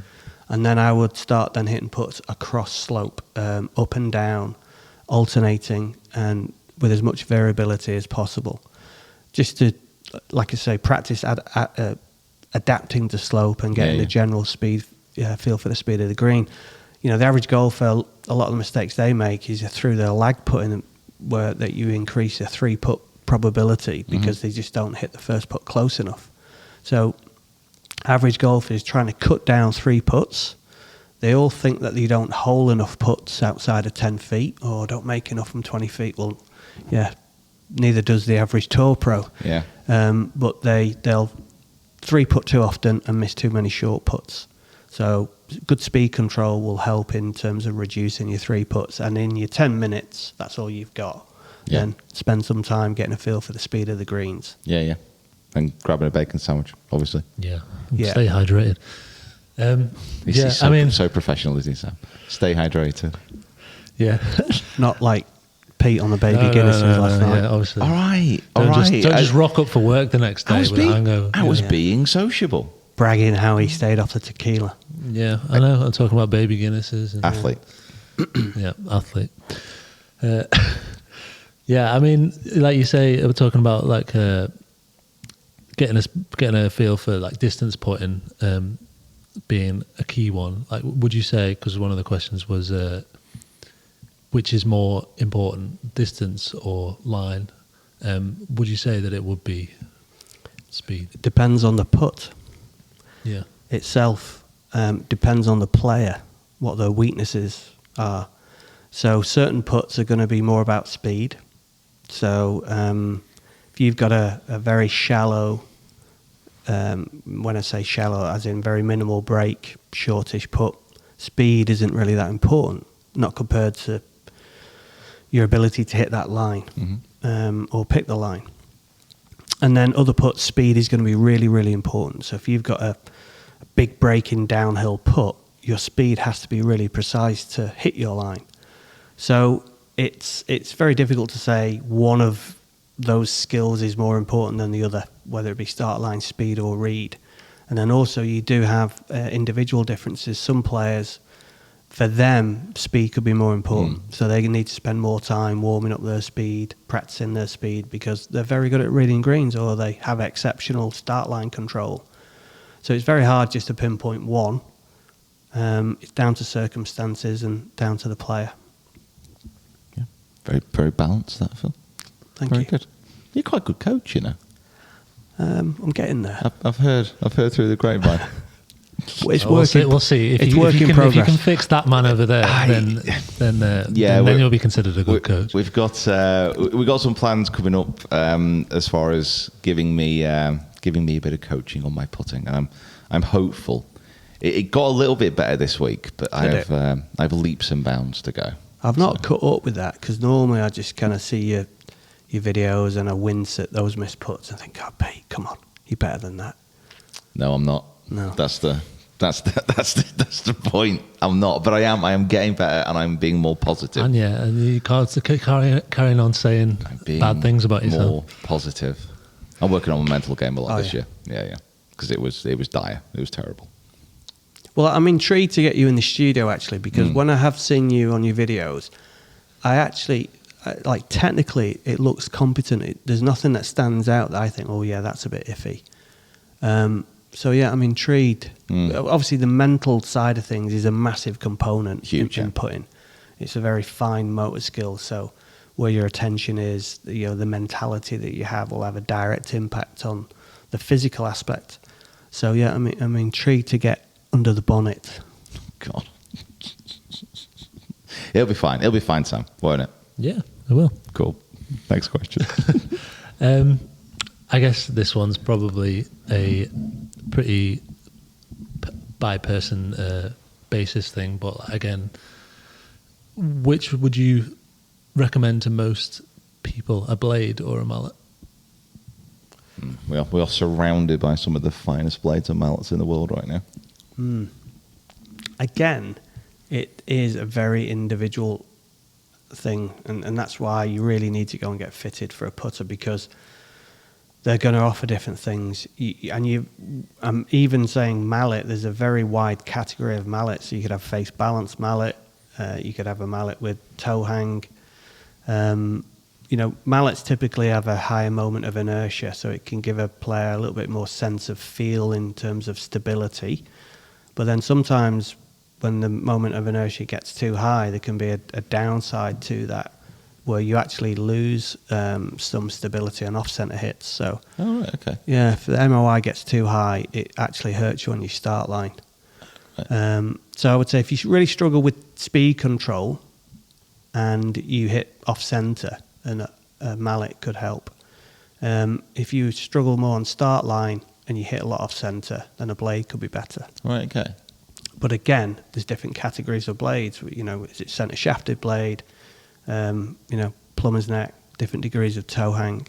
And then I would start then hitting putts across slope, up and down, alternating, and with as much variability as possible. Just to, like I say, practice adapting to slope and getting the general speed, feel for the speed of the green. You know, the average golfer, a lot of the mistakes they make is through their lag putting, where that you increase your 3-putt probability because they just don't hit the first putt close enough. So average golf is trying to cut down 3 putts. They all think that you don't hole enough putts outside of 10 feet or don't make enough from 20 feet. Well, yeah, neither does the average tour pro. Yeah. But they'll 3-putt too often and miss too many short putts. So good speed control will help in terms of reducing your 3 putts. And in your 10 minutes, that's all you've got. Yeah. Then spend some time getting a feel for the speed of the greens. Yeah, yeah. And grabbing a bacon sandwich, obviously. Yeah. Stay hydrated. He's so professional, isn't he, Sam? Stay hydrated. Yeah. Not like Pete on the baby Guinnesses last night. Yeah, obviously. All right. Don't just rock up for work the next day with a hangover. I was being sociable. Bragging how he stayed off the tequila. Yeah, I know. I'm talking about baby Guinnesses. Athlete. Yeah, athlete. Yeah, I mean, like you say, we're talking about like getting a feel for like distance putting being a key one. Like, would you say, because one of the questions was which is more important, distance or line? Would you say that it would be speed? It depends on the putt. Yeah. Itself depends on the player, what their weaknesses are. So certain putts are going to be more about speed. So if you've got a very shallow, when I say shallow, as in very minimal break, shortish putt, speed isn't really that important, not compared to your ability to hit that line or pick the line. And then other putts, speed is going to be really, really important. So if you've got a big breaking downhill putt, your speed has to be really precise to hit your line. So it's very difficult to say one of those skills is more important than the other, whether it be start line speed or read. And then also you do have individual differences. Some players, for them, speed could be more important. So they need to spend more time warming up their speed, practicing their speed, because they're very good at reading greens or they have exceptional start line control. So it's very hard just to pinpoint one. It's down to circumstances and down to the player. Yeah, very, very balanced, that, Phil. Thank you. Very good. You're quite a good coach, you know. I'm getting there. I've heard through the grapevine. It's We'll working. see. It's work in progress. If you can fix that man over there, then you'll be considered a good coach. We've got some plans coming up as far as giving me a bit of coaching on my putting, and I'm hopeful. It got a little bit better this week, but I have leaps and bounds to go. I've not caught up with that because normally I just kind of see your videos and I wince at those missed putts and think, "Oh, Pete, come on, you're better than that." No, I'm not. No, that's the point. I'm not, but I am getting better and I'm being more positive. And you can't carrying on saying bad things about yourself. More positive. I'm working on my mental game a lot this year. Yeah, because it was dire. It was terrible. Well, I'm intrigued to get you in the studio actually, because when I have seen you on your videos, I actually like technically it looks competent. There's nothing that stands out that I think, oh yeah, that's a bit iffy. So yeah, I'm intrigued. Obviously, the mental side of things is a massive component Huge, in putting. It's a very fine motor skill. So where your attention is, the mentality that you have will have a direct impact on the physical aspect. So yeah, I'm intrigued to get under the bonnet. God. It'll be fine. It'll be fine, Sam, won't it? Yeah, I will. Cool. Next question. I guess this one's probably a pretty by person basis thing, but again, which would you recommend to most people, a blade or a mallet? We are surrounded by some of the finest blades and mallets in the world right now. Again, it is a very individual thing, and that's why you really need to go and get fitted for a putter, because they're going to offer different things. I'm even saying mallet, there's a very wide category of mallets. So you could have face balance mallet, you could have a mallet with toe hang. Mallets typically have a higher moment of inertia, so it can give a player a little bit more sense of feel in terms of stability. But then sometimes when the moment of inertia gets too high, there can be a downside to that, where you actually lose some stability on off-center hits. So, Oh, right, okay. yeah, if the MOI gets too high, it actually hurts you on your start line. Right. So I would say if you really struggle with speed control and you hit off-center, and a mallet could help. If you struggle more on start line and you hit a lot off-center, then a blade could be better. Right, okay. But again, there's different categories of blades. Is it center shafted blade? Plumber's neck, different degrees of toe hang.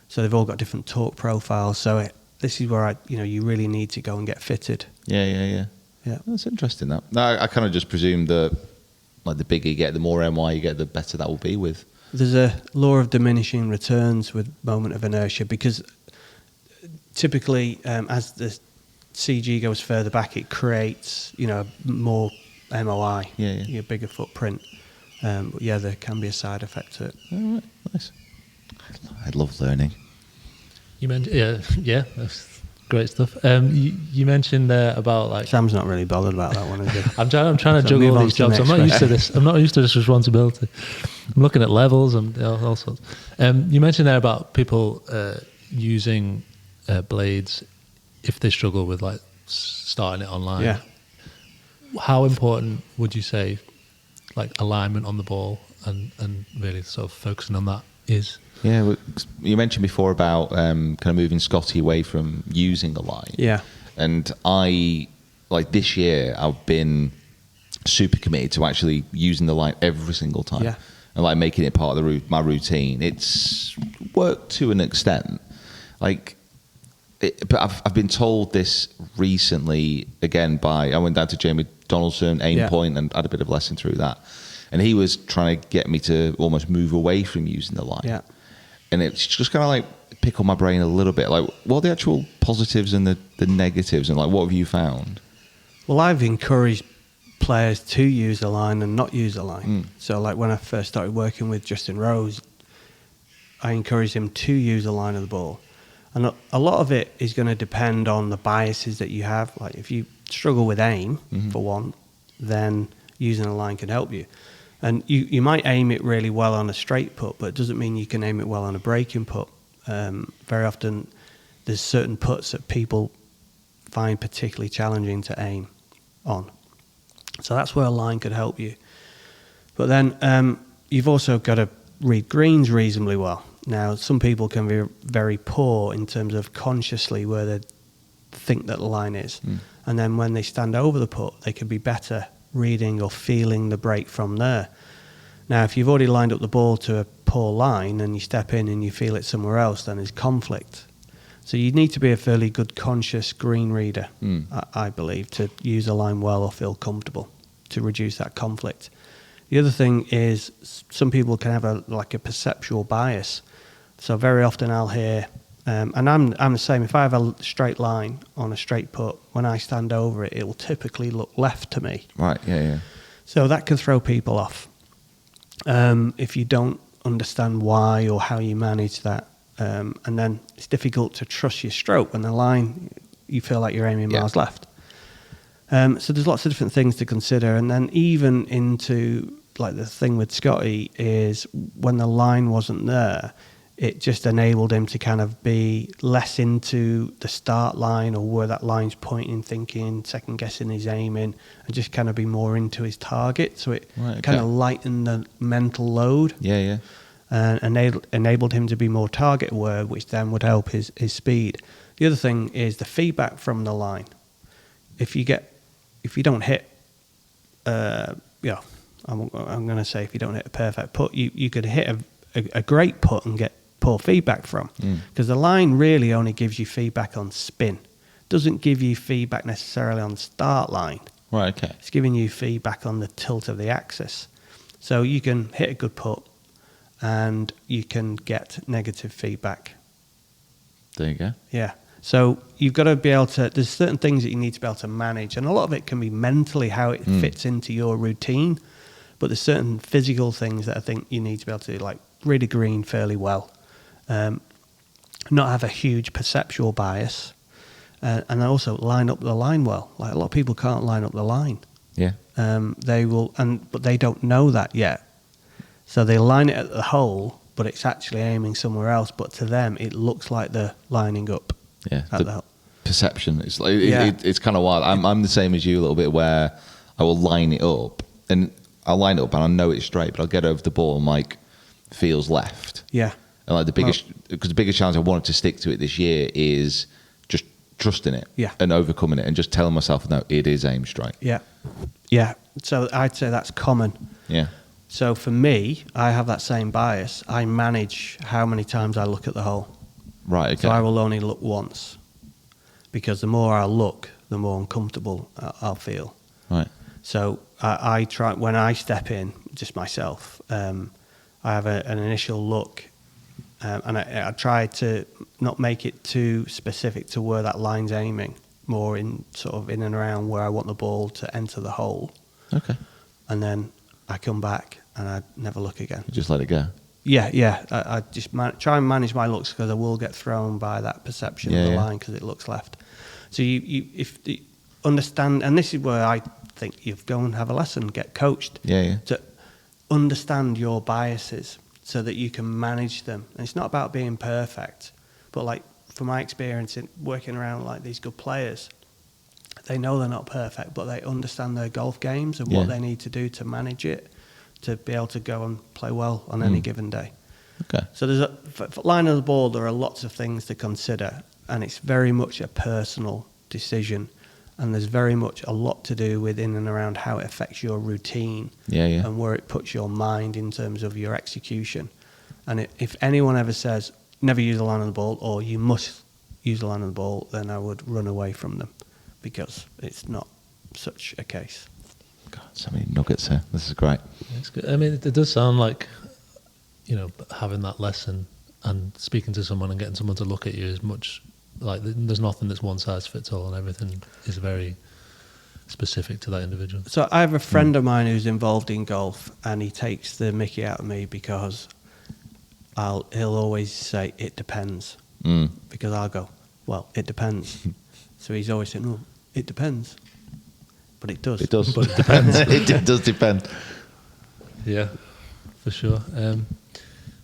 So they've all got different torque profiles. So this is where you really need to go and get fitted. Yeah. Yeah. That's interesting. That. No, I kind of just presumed that, like, the bigger you get, the more MY you get, the better that will be with. There's a law of diminishing returns with moment of inertia, because typically as the CG goes further back, it creates more MOI, a bigger footprint. But yeah, there can be a side effect to it. All right, nice. I love learning. You mentioned, yeah, that's great stuff. You mentioned there about like Sam's not really bothered about that one, is he? I'm trying to So juggle move all on these to the jobs. I'm next not used to this. I'm not used to this responsibility. I'm looking at levels and all sorts. You mentioned there about people using blades if they struggle with like starting it online. Yeah. How important would you say like alignment on the ball and really sort of focusing on that is? Yeah, well, you mentioned before about kind of moving Scottie away from using the line. Yeah. And this year, I've been super committed to actually using the line every single time. Yeah. And like making it part of my routine. It's worked to an extent. But I've been told this recently again I went down to Jamie Donaldson, AimPoint, and had a bit of a lesson through that. And he was trying to get me to almost move away from using the line. Yeah. And it's just kind of like pick on my brain a little bit. Like, what are the actual positives and the negatives? And like, what have you found? Well, I've encouraged players to use the line and not use the line. So like when I first started working with Justin Rose, I encouraged him to use the line of the ball. And a lot of it is going to depend on the biases that you have. Like if you struggle with aim, for one, then using a line can help you. And you might aim it really well on a straight put, but it doesn't mean you can aim it well on a breaking put. Very often there's certain puts that people find particularly challenging to aim on. So that's where a line could help you. But then you've also got to read greens reasonably well. Now, some people can be very poor in terms of consciously where they think that the line is. And then when they stand over the putt, they can be better reading or feeling the break from there. Now, if you've already lined up the ball to a poor line and you step in and you feel it somewhere else, then there's conflict. So you need to be a fairly good conscious green reader, I believe, to use a line well or feel comfortable to reduce that conflict. The other thing is some people can have a perceptual bias. So very often I'll hear And I'm the same. If I have a straight line on a straight putt, when I stand over it, it will typically look left to me. Right. Yeah. So that can throw people off if you don't understand why or how you manage that. And then it's difficult to trust your stroke when the line, you feel like you're aiming miles left. So there's lots of different things to consider. And then even into like the thing with Scottie is when the line wasn't there, it just enabled him to kind of be less into the start line or where that line's pointing, thinking, second guessing his aiming, and just kind of be more into his target. So it kind of lightened the mental load. Yeah. And enabled him to be more target aware, which then would help his speed. The other thing is the feedback from the line. If you don't hit, I'm going to say if you don't hit a perfect putt, you could hit a great putt and get poor feedback from, because the line really only gives you feedback on spin, doesn't give you feedback necessarily on start line. Right. Okay. It's giving you feedback on the tilt of the axis, so you can hit a good putt and you can get negative feedback. There you go. Yeah. So you've got to be able to, there's certain things that you need to be able to manage, and a lot of it can be mentally how it fits into your routine, but there's certain physical things that I think you need to be able to like read a green fairly well, not have a huge perceptual bias, and also line up the line well. Like a lot of people can't line up the line. Yeah. They will, but they don't know that yet. So they line it at the hole, but it's actually aiming somewhere else. But to them, it looks like they're lining up. Yeah. At the hole. Perception. It's like it's kind of wild. I'm the same as you a little bit, where I will line it up and I'll line it up and I know it's straight, but I'll get over the ball and like feels left. Yeah. And like the biggest challenge I wanted to stick to it this year is just trusting it. Yeah. And overcoming it and just telling myself, no, it is aimed straight. Yeah. Yeah. So I'd say that's common. Yeah. So for me, I have that same bias. I manage how many times I look at the hole. Right. Okay. So I will only look once, because the more I look, the more uncomfortable I'll feel. Right. So I try, when I step in, just myself, I have an initial look, and I try to not make it too specific to where that line's aiming, more in sort of in and around where I want the ball to enter the hole. Okay. And then I come back and I never look again. Just let it go. Yeah. I just try and manage my looks, because I will get thrown by that perception of the line because it looks left. So if you understand, and this is where I think you go and have a lesson, get coached to understand your biases so that you can manage them. And it's not about being perfect, but like from my experience in working around like these good players, they know they're not perfect, but they understand their golf games and what they need to do to manage it, to be able to go and play well on any given day. Okay. So there's for line of the ball, there are lots of things to consider, and it's very much a personal decision, and there's very much a lot to do with in and around how it affects your routine and where it puts your mind in terms of your execution. And if anyone ever says, never use the line of the ball, or you must use the line of the ball, then I would run away from them, because it's not such a case. God, so many nuggets here. This is great. It's good. I mean, it does sound like, having that lesson and speaking to someone and getting someone to look at you is much like, there's nothing that's one size fits all, and everything is very specific to that individual. So I have a friend of mine who's involved in golf, and he takes the mickey out of me because he'll always say, it depends. Because I'll go, well, it depends. So he's always saying, no, it depends. But it does. It does. But it depends. It does depend. Yeah, for sure.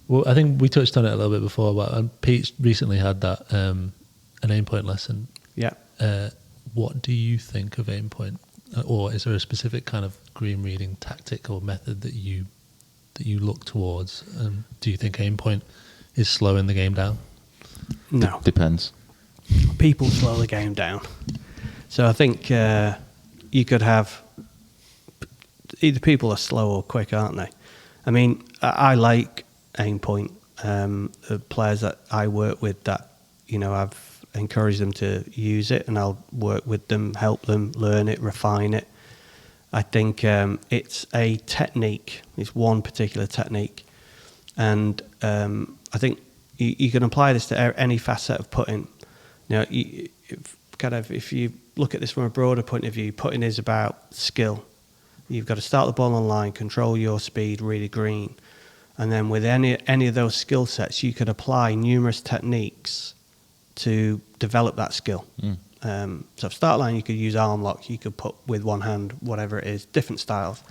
Well, I think we touched on it a little bit before, but Pete recently had that an AimPoint lesson. Yeah. What do you think of AimPoint, or is there a specific kind of green reading tactic or method that you look towards? Do you think AimPoint is slowing the game down? No. Depends. People slow the game down. So I think you could have either people are slow or quick, aren't they? I mean, I like AimPoint. The players that I work with, that I've encouraged them to use it, and I'll work with them, help them learn it, refine it. I think it's a technique. It's one particular technique, and I think you can apply this to any facet of putting. You know, if you look at this from a broader point of view, putting is about skill. You've got to start the ball on line, control your speed, read a green. And then with any of those skill sets, you could apply numerous techniques to develop that skill. So start line, you could use arm lock, you could put with one hand, whatever it is, different styles.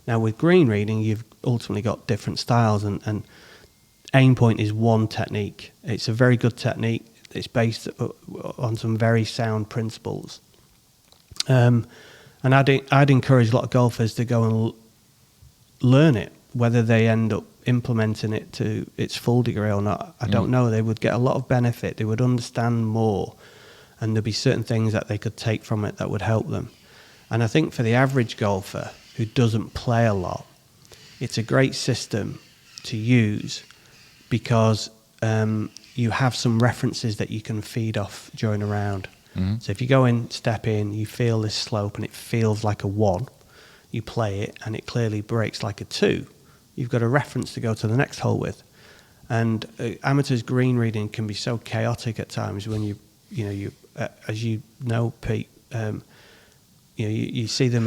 Now with green reading, you've ultimately got different styles, and AimPoint is one technique. It's a very good technique. It's based on some very sound principles. And I'd encourage a lot of golfers to go and learn it. Whether they end up implementing it to its full degree or not, I don't know. They would get a lot of benefit. They would understand more, and there'd be certain things that they could take from it that would help them. And I think for the average golfer who doesn't play a lot, it's a great system to use because you have some references that you can feed off during a round. So if you go in, step in, you feel this slope and it feels like a 1, you play it and it clearly breaks like a 2. You've got a reference to go to the next hole with. And amateurs green reading can be so chaotic at times when you as you know, Pete, you see them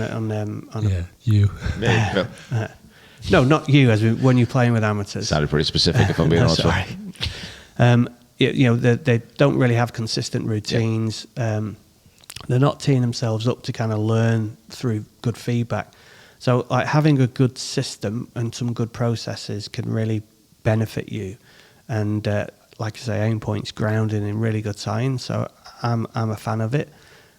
no, not you, when you're playing with amateurs. Sounded pretty specific, if I'm being honest. Sorry. They don't really have consistent routines. They're not teeing themselves up to kind of learn through good feedback. So like having a good system and some good processes can really benefit you. And like I say, AimPoint's grounded in really good science, so I'm a fan of it.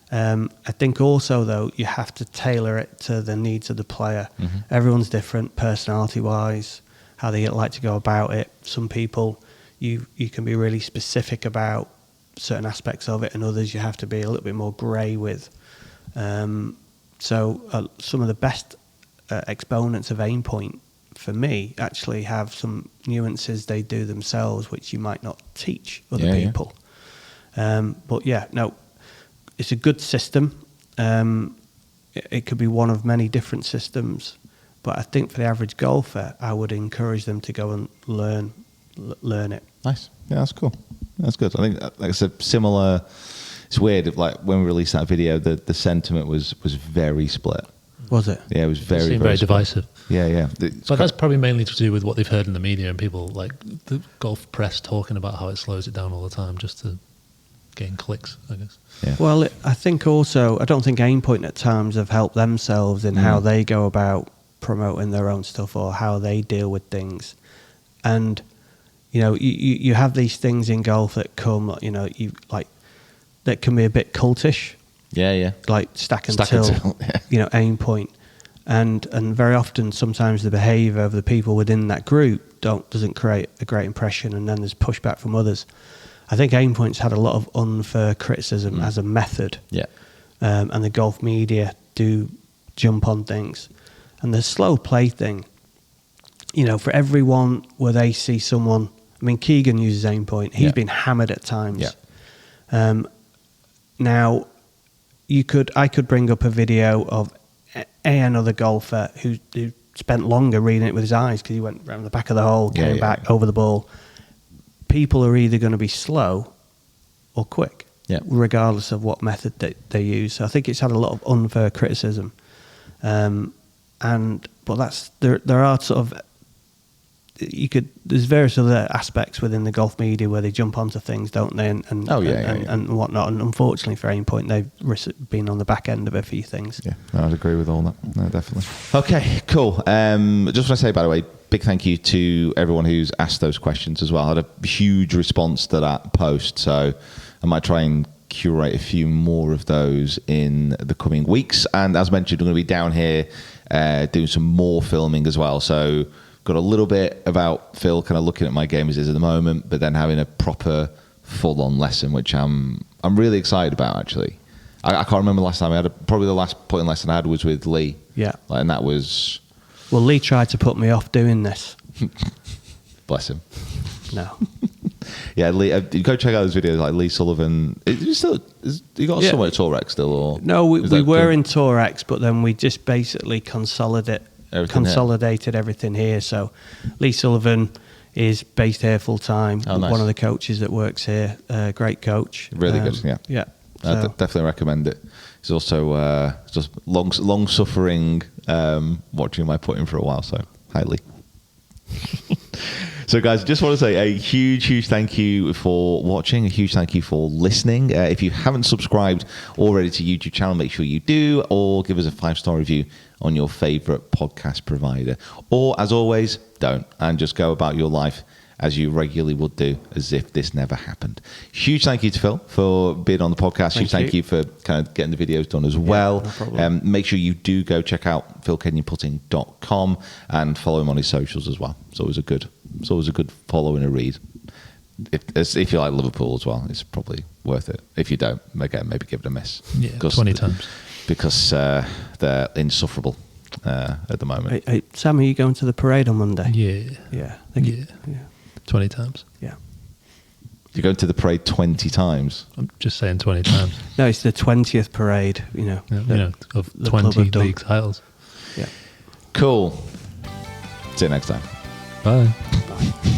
I think also, though, you have to tailor it to the needs of the player. Everyone's different personality-wise, how they like to go about it. Some people, you can be really specific about certain aspects of it, and others you have to be a little bit more grey with. So some of the best exponents of AimPoint, for me, actually have some nuances they do themselves, which you might not teach other people. But yeah, no, it's a good system. It could be one of many different systems, but I think for the average golfer, I would encourage them to go and learn it. Nice. Yeah, that's cool. That's good. I think, like I said, similar. It's weird. Like when we released that video, the sentiment was very split. Was it? Yeah, it was very divisive. Yeah. But that's probably mainly to do with what they've heard in the media and people like the golf press talking about how it slows it down all the time just to gain clicks, I guess. Yeah. Well, I think also, I don't think AimPoint at times have helped themselves in how they go about promoting their own stuff or how they deal with things. And, you have these things in golf that come, that can be a bit cultish. Yeah. Like stack and tilt, AimPoint. And very often, sometimes the behaviour of the people within that group doesn't create a great impression, and then there's pushback from others. I think AimPoint's had a lot of unfair criticism as a method. Yeah. And the golf media do jump on things. And the slow play thing, for everyone where they see someone, I mean, Keegan uses AimPoint. He's been hammered at times. Yeah. Now, I could bring up a video of another golfer who spent longer reading it with his eyes because he went around the back of the hole, came back over the ball. People are either going to be slow or quick, regardless of what method they use. So I think it's had a lot of unfair criticism, but there are sort of there's various other aspects within the golf media where they jump onto things, don't they? And whatnot. And unfortunately for AimPoint, they've been on the back end of a few things. Yeah, I'd agree with all that. No, definitely. Okay, cool. Just want to say, by the way, big thank you to everyone who's asked those questions as well. I had a huge response to that post, so I might try and curate a few more of those in the coming weeks. And as mentioned, we're going to be down here doing some more filming as well. So got a little bit about Phil kind of looking at my game as is at the moment, but then having a proper full-on lesson, which I'm really excited about, actually. I can't remember the last time I had probably the last putting lesson I had was with Lee. Yeah. And that was... Well, Lee tried to put me off doing this. Bless him. No. Yeah, Lee, go check out those videos, like Lee Sullivan. You got somewhere at Tour X still? Or no, we were in Tour X, but then we just basically consolidated everything here. So Lee Sullivan, is based here full time. Oh, nice. One of the coaches that works here, great coach. Really good, yeah. Yeah. I So, definitely recommend it. He's also just long suffering, watching my putting for a while, so highly. So, guys, just want to say a huge thank you for watching. A huge thank you for listening. If you haven't subscribed already to YouTube channel, make sure you do, or give us a 5-star review on your favorite podcast provider. Or, as always, don't, and just go about your life as you regularly would do, as if this never happened. Huge thank you to Phil for being on the podcast. Huge thank you for kind of getting the videos done as well. No problem. Make sure you do go check out philkenyonputting.com and follow him on his socials as well. It's always a good follow and a read. If you like Liverpool as well, it's probably worth it. If you don't, again, maybe give it a miss. Yeah, 20 times. Because they're insufferable at the moment. Hey, Sam, are you going to the parade on Monday? Yeah. Yeah. Yeah. 20 times. Yeah. You're going to the parade 20 times. I'm just saying 20 times. No, it's the 20th parade, Of the club 20 have done. league titles. Yeah. Cool. See you next time. Bye. Bye.